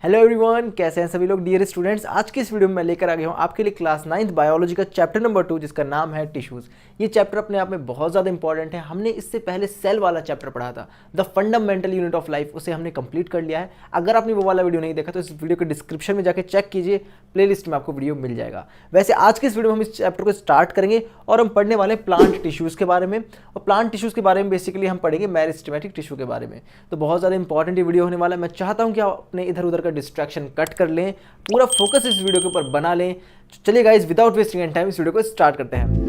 Hello everyone, कैसे हैं सभी लोग डियर स्टूडेंट्स। आज की इस वीडियो में मैं लेकर आ गया हूँ आपके लिए क्लास 9th बायोलॉजी का चैप्टर नंबर 2 जिसका नाम है टिश्यूज़। ये चैप्टर अपने आप में बहुत ज़्यादा इंपॉर्टेंट है। हमने इससे पहले सेल वाला चैप्टर पढ़ा था, the fundamental unit of life, उसे हमने कंप्लीट कर लिया है। अगर आपने वो वाला वीडियो नहीं देखा तो इस वीडियो के डिस्क्रिप्शन में जाकर चेक कीजिए, प्लेलिस्ट में आपको वीडियो मिल जाएगा। वैसे आज के इस वीडियो में हम इस चैप्टर को स्टार्ट करेंगे और हम पढ़ने वाले प्लांट टिश्यूज़ के बारे में। और प्लांट टिश्यूज़ के बारे में बेसिकली हम पढ़ेंगे मेरिस्टेमेटिक टिश्यू के बारे में। तो बहुत ज़्यादा इंपॉर्टेंट ये वीडियो होने वाला है। मैं चाहता हूँ कि आप अपने इधर उधर का डिस्ट्रैक्शन कट कर लें, पूरा फोकस इस वीडियो के ऊपर बना लें। चलिए guys, without wasting any time इस वीडियो को स्टार्ट करते हैं।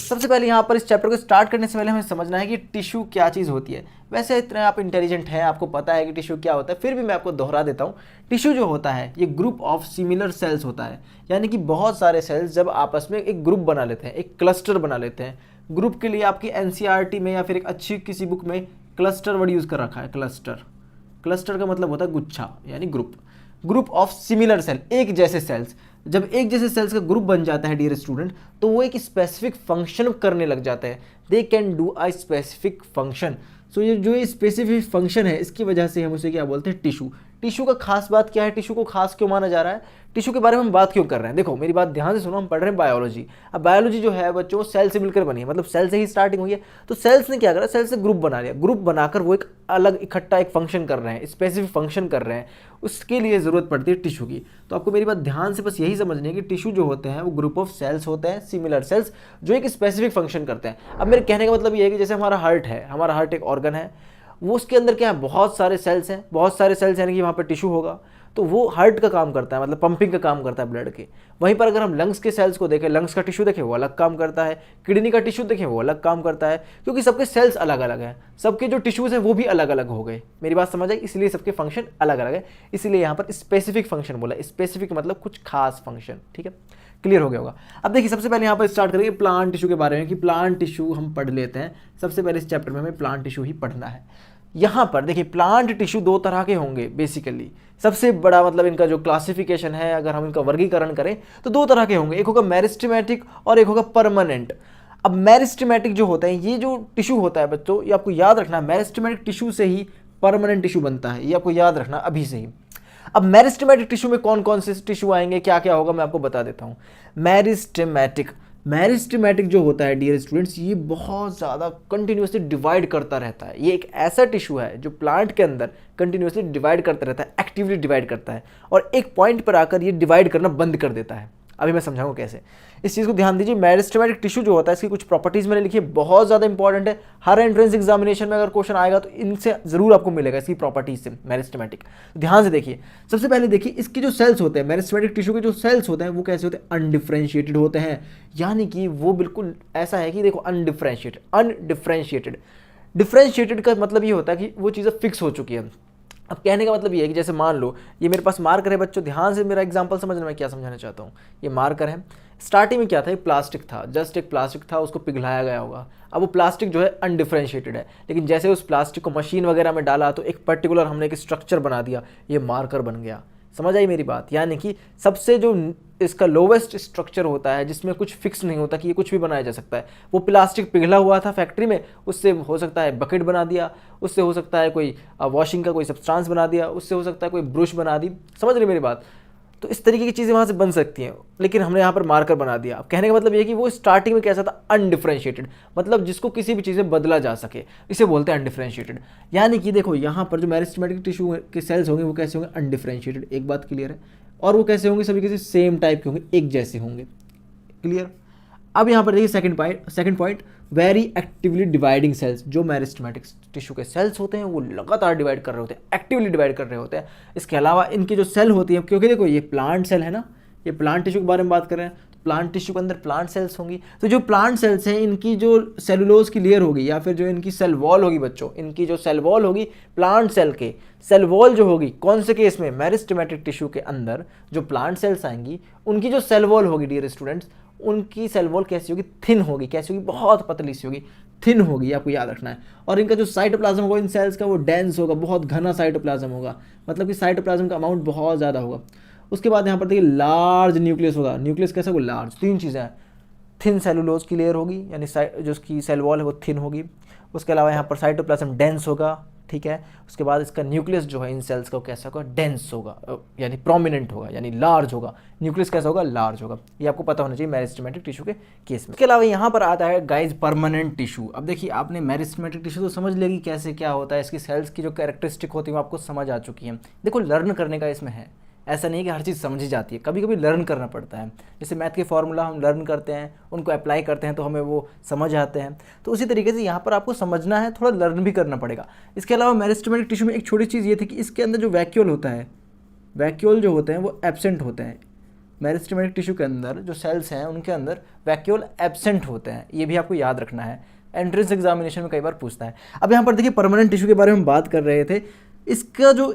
सबसे पहले यहाँ पर इस चैप्टर को स्टार्ट करने से पहले हमें समझना है कि टिश्यू क्या चीज़ होती है। वैसे इतने आप इंटेलिजेंट हैं, आपको पता है कि टिश्यू क्या होता है, फिर भी मैं आपको दोहरा देता हूँ। टिश्यू जो होता है ये ग्रुप ऑफ सिमिलर सेल्स होता है, यानी कि बहुत सारे सेल्स जब आपस में एक ग्रुप बना लेते हैं, एक क्लस्टर बना लेते हैं। ग्रुप के लिए आपकी एनसीईआरटी में या फिर एक अच्छी किसी बुक में क्लस्टर वर्ड यूज़ कर रखा है। क्लस्टर का मतलब होता है गुच्छा, यानी ग्रुप ऑफ सिमिलर सेल, एक जैसे सेल्स। जब एक जैसे सेल्स का ग्रुप बन जाता है डियर स्टूडेंट, तो वो एक स्पेसिफिक फंक्शन करने लग जाते हैं। They can do a specific function. So ये जो स्पेसिफिक फंक्शन है, इसकी वजह से हम उसे क्या बोलते हैं, टिश्यू। टिश्यू का खास बात क्या है, टिश्यू को खास क्यों माना जा रहा है, टिश्यू के बारे में हम बात क्यों कर रहे हैं। देखो मेरी बात ध्यान से सुनो, हम पढ़ रहे हैं बायोलॉजी। अब बायोलॉजी जो है बच्चों, सेल से मिलकर बनी है, मतलब सेल से ही स्टार्टिंग हुई है। तो सेल्स ने क्या करा, सेल से ग्रुप बना लिया। ग्रुप बनाकर वो एक अलग इकट्ठा एक फंक्शन कर रहे हैं, स्पेसिफिक फंक्शन कर रहे हैं। उसके लिए ज़रूरत पड़ती है टिश्यू की। तो आपको मेरी बात ध्यान से बस यही समझनी है कि टिश्यू जो होते हैं वो ग्रुप ऑफ सेल्स होते हैं, सिमिलर सेल्स, जो एक स्पेसिफिक फंक्शन करते हैं। अब मेरे कहने का मतलब ये है कि जैसे हमारा हार्ट है, हमारा हार्ट एक ऑर्गन है, वो उसके अंदर क्या है, बहुत सारे सेल्स हैं। बहुत सारे सेल्स यानी कि वहाँ पर टिश्यू होगा, तो वो हार्ट का काम करता है, मतलब पंपिंग का काम करता है ब्लड के। वहीं पर अगर हम लंग्स के सेल्स को देखें, लंग्स का टिश्यू देखें, वो अलग काम करता है। किडनी का टिश्यू देखें, वो अलग काम करता है, क्योंकि सबके सेल्स अलग अलग हैं, सबके जो टिश्यूज़ हैं वो भी अलग अलग हो गए। मेरी बात समझ आई, इसलिए सबके फंक्शन अलग अलग है, इसलिए यहाँ पर स्पेसिफिक फंक्शन बोला। स्पेसिफिक मतलब कुछ खास फंक्शन, ठीक है, क्लियर हो गया होगा। अब देखिए सबसे पहले यहाँ पर स्टार्ट करेंगे प्लांट टिश्यू के बारे में, कि प्लांट टिश्यू हम पढ़ लेते हैं। सबसे पहले इस चैप्टर में हमें प्लांट टिश्यू ही पढ़ना है। यहाँ पर देखिए प्लांट टिश्यू दो तरह के होंगे बेसिकली। सबसे बड़ा मतलब इनका जो क्लासिफिकेशन है, अगर हम इनका वर्गीकरण करें तो दो तरह के होंगे, एक होगा मेरिस्टेमेटिक और एक होगा परमानेंट। अब मेरिस्टेमेटिक जो होता है, ये जो टिश्यू होता है बच्चों, ये आपको याद रखना, मेरिस्टेमेटिक टिश्यू से ही परमानेंट टिश्यू बनता है, ये आपको याद रखना अभी से ही। अब मेरिस्टेमेटिक टिश्यू में कौन कौन से टिश्यू आएंगे, क्या क्या होगा, मैं आपको बता देता हूँ। मेरिस्टेमेटिक जो होता है डियर स्टूडेंट्स, ये बहुत ज़्यादा कंटिन्यूसली डिवाइड करता रहता है। ये एक ऐसा टिश्यू है जो प्लांट के अंदर कंटिन्यूसली डिवाइड करता रहता है, एक्टिवली डिवाइड करता है, और एक पॉइंट पर आकर ये डिवाइड करना बंद कर देता है। अभी मैं समझाऊंगा कैसे, इस चीज़ को ध्यान दीजिए। मेरिस्टेमेटिक टिश्यू जो होता है, इसकी कुछ प्रॉपर्टीज़ मैंने लिखी है, बहुत ज़्यादा इंपॉर्टेंट है। हर एंट्रेंस एग्जामिनेशन में अगर क्वेश्चन आएगा तो इनसे ज़रूर आपको मिलेगा, इसकी प्रॉपर्टीज से मेरिस्टेमेटिक। ध्यान से देखिए, सबसे पहले देखिए इसकी जो सेल्स होते हैं, मेरिस्टेमेटिक टिश्यू के जो सेल्स होते हैं वो कैसे होते हैं, अनडिफ्रेंशिएटेड होते हैं। यानी कि वो बिल्कुल ऐसा है कि देखो, अनडिफ्रेंशिएटेड। डिफ्रेंशिएटेड का मतलब ये होता है कि वो चीज़ें फिक्स हो चुकी है। अब कहने का मतलब ये है कि जैसे मान लो ये मेरे पास मार्कर है बच्चों, ध्यान से मेरा एग्जांपल समझना, मैं क्या समझाना चाहता हूँ। ये मार्कर है, स्टार्टिंग में क्या था, एक प्लास्टिक था, जस्ट एक प्लास्टिक था, उसको पिघलाया गया होगा। अब वो प्लास्टिक जो है अनडिफ्रेंशिएटेड है, लेकिन जैसे उस प्लास्टिक को मशीन वगैरह में डाला तो एक पर्टिकुलर हमने एक स्ट्रक्चर बना दिया, ये मार्कर बन गया। समझ आई मेरी बात। यानी कि सबसे जो इसका लोवेस्ट स्ट्रक्चर होता है, जिसमें कुछ फिक्स नहीं होता कि ये कुछ भी बनाया जा सकता है, वो प्लास्टिक पिघला हुआ था फैक्ट्री में, उससे हो सकता है बकेट बना दिया, उससे हो सकता है कोई वॉशिंग का कोई सब्सटेंस बना दिया, उससे हो सकता है कोई ब्रश बना दी। समझ रही मेरी बात। तो इस तरीके की चीज़ें वहाँ से बन सकती हैं, लेकिन हमने यहाँ पर मार्कर बना दिया। अब कहने का मतलब ये है कि वो स्टार्टिंग में कैसा था, अनडिफ्रेंशिएटेड, मतलब जिसको किसी भी चीज़ में बदला जा सके, इसे बोलते हैं अनडिफ्रेंशिएटेड। यानी कि देखो यहाँ पर जो मेरिस्टेमेटिक टिश्यू के सेल्स होंगे वो कैसे होंगे, अनडिफ्रेंशिएटेड। एक बात क्लियर है। और वो कैसे होंगे, सभी किसी सेम टाइप के होंगे, एक जैसे होंगे। क्लियर। अब यहाँ पर देखिए second point, very actively dividing cells. जो मेरिस्टेमेटिक टिश्यू के सेल्स होते हैं वो लगातार डिवाइड कर रहे होते हैं, एक्टिवली डिवाइड कर रहे होते हैं। इसके अलावा इनकी जो सेल होती है, क्योंकि देखो ये प्लांट सेल है ना, ये प्लांट टिश्यू के बारे में बात कर रहे हैं, तो प्लांट टिश्यू के अंदर प्लांट सेल्स होंगी। तो जो प्लांट सेल्स हैं, इनकी जो सेलुलोज की लेयर होगी या फिर जो इनकी सेल वॉल होगी बच्चों, इनकी जो सेल वॉल होगी प्लांट सेल के, सेल वॉल जो होगी कौन से केस में, मेरिस्टेमेटिक टिश्यू के अंदर जो प्लांट सेल्स आएंगी उनकी जो सेल वॉल होगी डियर स्टूडेंट्स, उनकी सेल वॉल कैसी होगी, थिन होगी। कैसी होगी, बहुत पतली सी होगी, थिन होगी, आपको याद रखना है। और इनका जो साइटोप्लाज्म होगा इन सेल्स का, वो डेंस होगा, बहुत घना साइटोप्लाज्म होगा, मतलब कि साइटोप्लाज्म का अमाउंट बहुत ज़्यादा होगा। उसके बाद यहाँ पर देखिए लार्ज न्यूक्लियस होगा। न्यूक्लियस कैसा होगा? लार्ज। तीन चीज़ें हैं, थिन सेलुलोज की लेयर होगी, यानी जो उसकी सेल वॉल है वो थिन होगी। उसके अलावा यहाँ पर साइटोप्लाज्म डेंस होगा, ठीक है। उसके बाद इसका न्यूक्लियस जो है इन सेल्स का कैसा होगा? डेंस होगा, यानी प्रोमिनेंट होगा, यानी लार्ज होगा। न्यूक्लियस कैसा होगा? लार्ज होगा। ये आपको पता होना चाहिए मेरिस्टेमेटिक टिश्यू के केस में। इसके अलावा यहाँ पर आता है गाइज परमानेंट टिश्यू। अब देखिए आपने मेरिस्टेमेटिक टिश्यू तो समझ लेगी कैसे क्या होता है, इसकी सेल्स की जो कैरेक्टरिस्टिक होती है वो आपको समझ आ चुकी है। देखो लर्न करने का इसमें है, ऐसा नहीं कि हर चीज़ समझी जाती है, कभी कभी लर्न करना पड़ता है। जैसे मैथ के फॉर्मूला हम लर्न करते हैं, उनको अप्लाई करते हैं तो हमें वो समझ आते हैं, तो उसी तरीके से यहाँ पर आपको समझना है, थोड़ा लर्न भी करना पड़ेगा। इसके अलावा मेरिस्टेमेटिक टिश्यू में एक छोटी चीज़ ये थी कि इसके अंदर जो वैक्यूल होता है, वैक्यूल जो होते हैं वो एब्सेंट होते हैं। मेरिस्टेमेटिक टिश्यू के अंदर जो सेल्स हैं उनके अंदर वैक्यूल एब्सेंट होते हैं, ये भी आपको याद रखना है, एंट्रेंस एग्जामिनेशन में कई बार पूछता है। अब यहाँ पर देखिए परमानेंट टिश्यू के बारे में बात कर रहे थे। इसका जो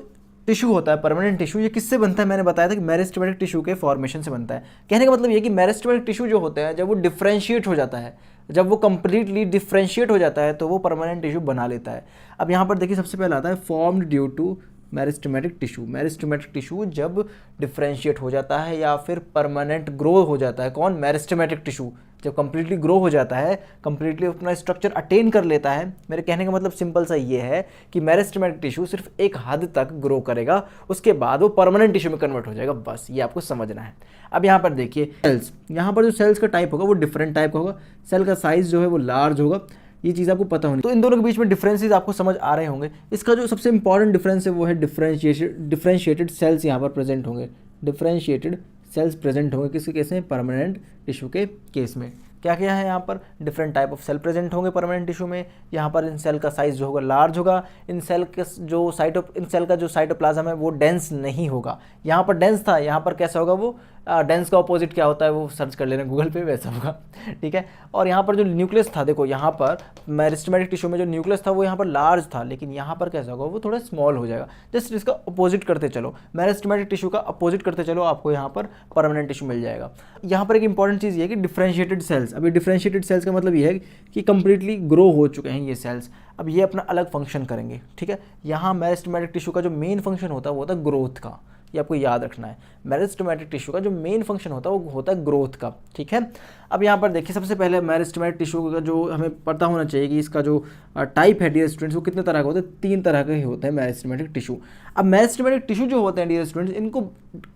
टिश्यू होता है परमानेंट टिश्यू, ये किससे बनता है? मैंने बताया था कि मेरिस्टेमेटिक टिश्यू के फॉर्मेशन से बनता है। कहने का मतलब ये कि मेरिस्टेमेटिक टिश्यू जो होता है जब वो डिफ्रेंशिएट हो जाता है, जब वो कंप्लीटली डिफ्रेंशिएट हो जाता है तो वो परमानेंट टिश्यू बना लेता है। अब यहाँ पर देखिए सबसे पहले आता है formed due to meristematic tissue. Meristematic tissue जब डिफ्रेंशिएट हो जाता है या फिर परमानेंट ग्रो हो जाता है, कौन? मेरिस्टेमेटिक टिश्यू जब कंप्लीटली ग्रो हो जाता है, कंप्लीटली अपना स्ट्रक्चर अटेन कर लेता है। मेरे कहने का मतलब सिंपल सा ये है कि मेरिस्टेमेटिक टिश्यू सिर्फ एक हद तक ग्रो करेगा, उसके बाद वो परमानेंट टिश्यू में कन्वर्ट हो जाएगा, बस ये आपको समझना है। अब यहाँ पर देखिए सेल्स, यहाँ पर जो सेल्स का टाइप होगा वो डिफरेंट टाइप का होगा, सेल का साइज जो है वो लार्ज होगा, ये चीज़ आपको पता होनी। तो इन दोनों के बीच में डिफरेंसेस आपको समझ आ रहे होंगे। इसका जो सबसे इंपॉर्टेंट डिफरेंस है वो है डिफरेंशिएटेड सेल्स यहाँ पर प्रेजेंट होंगे, डिफरेंशिएटेड सेल्स प्रेजेंट होंगे किसके केस में? परमानेंट टिश्यू के केस में। क्या क्या है यहाँ पर? Different type of cell present होंगे परमानेंट टिश्यू में। यहाँ पर इन सेल का साइज जो होगा लार्ज होगा, इन सेल का जो साइटोप्लाज्म है वो डेंस नहीं होगा। यहाँ पर डेंस था, यहाँ पर कैसा होगा? वो डेंस का ऑपोजिट क्या होता है वो सर्च कर लेना गूगल पे, वैसा होगा, ठीक है। और यहाँ पर जो न्यूक्लियस था, देखो यहाँ पर मेरिस्टेमेटिक टिश्यू में जो न्यूक्लियस था वो यहाँ पर लार्ज था, लेकिन यहाँ पर कैसा होगा? वो थोड़ा स्मॉल हो जाएगा। जस्ट इसका अपोजिट करते चलो, मेरिस्टेमेटिक टिश्यू का अपोजिट करते चलो, आपको यहाँ पर परमानेंट टिश्यू मिल जाएगा। यहाँ पर एक इंपॉर्टेंट चीज़ ये है कि डिफरेंशिएटेड सेल्स। अभी डिफरेंशिएटेड सेल्स का मतलब ये है कि कंप्लीटली ग्रो हो चुके हैं ये सेल्स, अब ये अपना अलग फंक्शन करेंगे, ठीक है। यहाँ मेरिस्टेमेटिक टिश्यू का जो मेन फंक्शन होता है वो होता है ग्रोथ का, ये आपको याद रखना है। मेरिस्टेमेटिक टिश्यू का जो मेन फंक्शन होता है वो होता है ग्रोथ का, ठीक है। अब यहाँ पर देखिए सबसे पहले मेरिस्टेमेटिक टिश्यू का जो हमें पता होना चाहिए कि इसका जो टाइप है डियर स्टूडेंट्स वो कितने तरह का होता है? 3 तरह के ही होते हैं मेरिस्टेमेटिक टिश्यू। अब मेरिस्टेमेटिक टिश्यू जो होते हैं डियर स्टूडेंट्स, इनको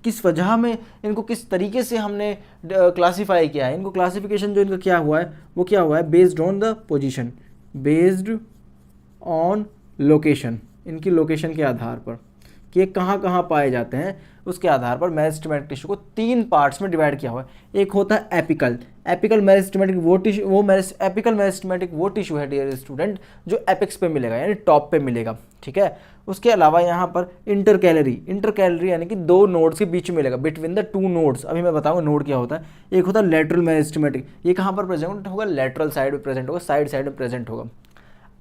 किस वजह में, इनको किस तरीके से हमने क्लासीफाई किया है, इनको क्लासिफिकेशन जो इनका क्या हुआ है वो क्या हुआ है? Based on the position, based on location, इनकी लोकेशन के आधार पर कि ये कहाँ कहाँ पाए जाते हैं, उसके आधार पर मेरिस्टेमेटिक टिश्यू को 3 पार्ट्स में डिवाइड किया हुआ है। एक होता है एपिकल, एपिकल मेरिस्टेमेटिक वो टिश्यू, एपिकल मेरिस्टेमेटिक वो टिश्यू है डियर स्टूडेंट जो एपिक्स पे मिलेगा, यानी टॉप पे मिलेगा, ठीक है। उसके अलावा यहाँ पर इंटरकैलरी यानी कि 2 नोड्स के बीच में मिलेगा, बिटवीन द 2 नोड्स। अभी मैं बताऊँगा नोड क्या होता है। एक होता है लेटरल मेरिस्टेमेटिक, ये कहाँ पर प्रेजेंट होगा? लेटरल साइड में प्रेजेंट होगा, साइड में प्रेजेंट होगा।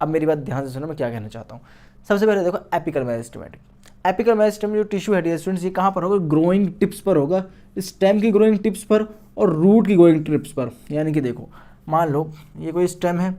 अब मेरी बात ध्यान से सुनो, मैं क्या कहना चाहता हूँ। सबसे पहले देखो एपिकल मेरिस्टेमेटिक, एपिकल मेरिस्टेम जो टिश्यू है डियर स्टूडेंट्स, ये कहाँ पर होगा? ग्रोइंग टिप्स पर होगा, स्टेम की ग्रोइंग टिप्स पर और रूट की ग्रोइंग टिप्स पर। यानी कि देखो मान लो ये कोई स्टेम है,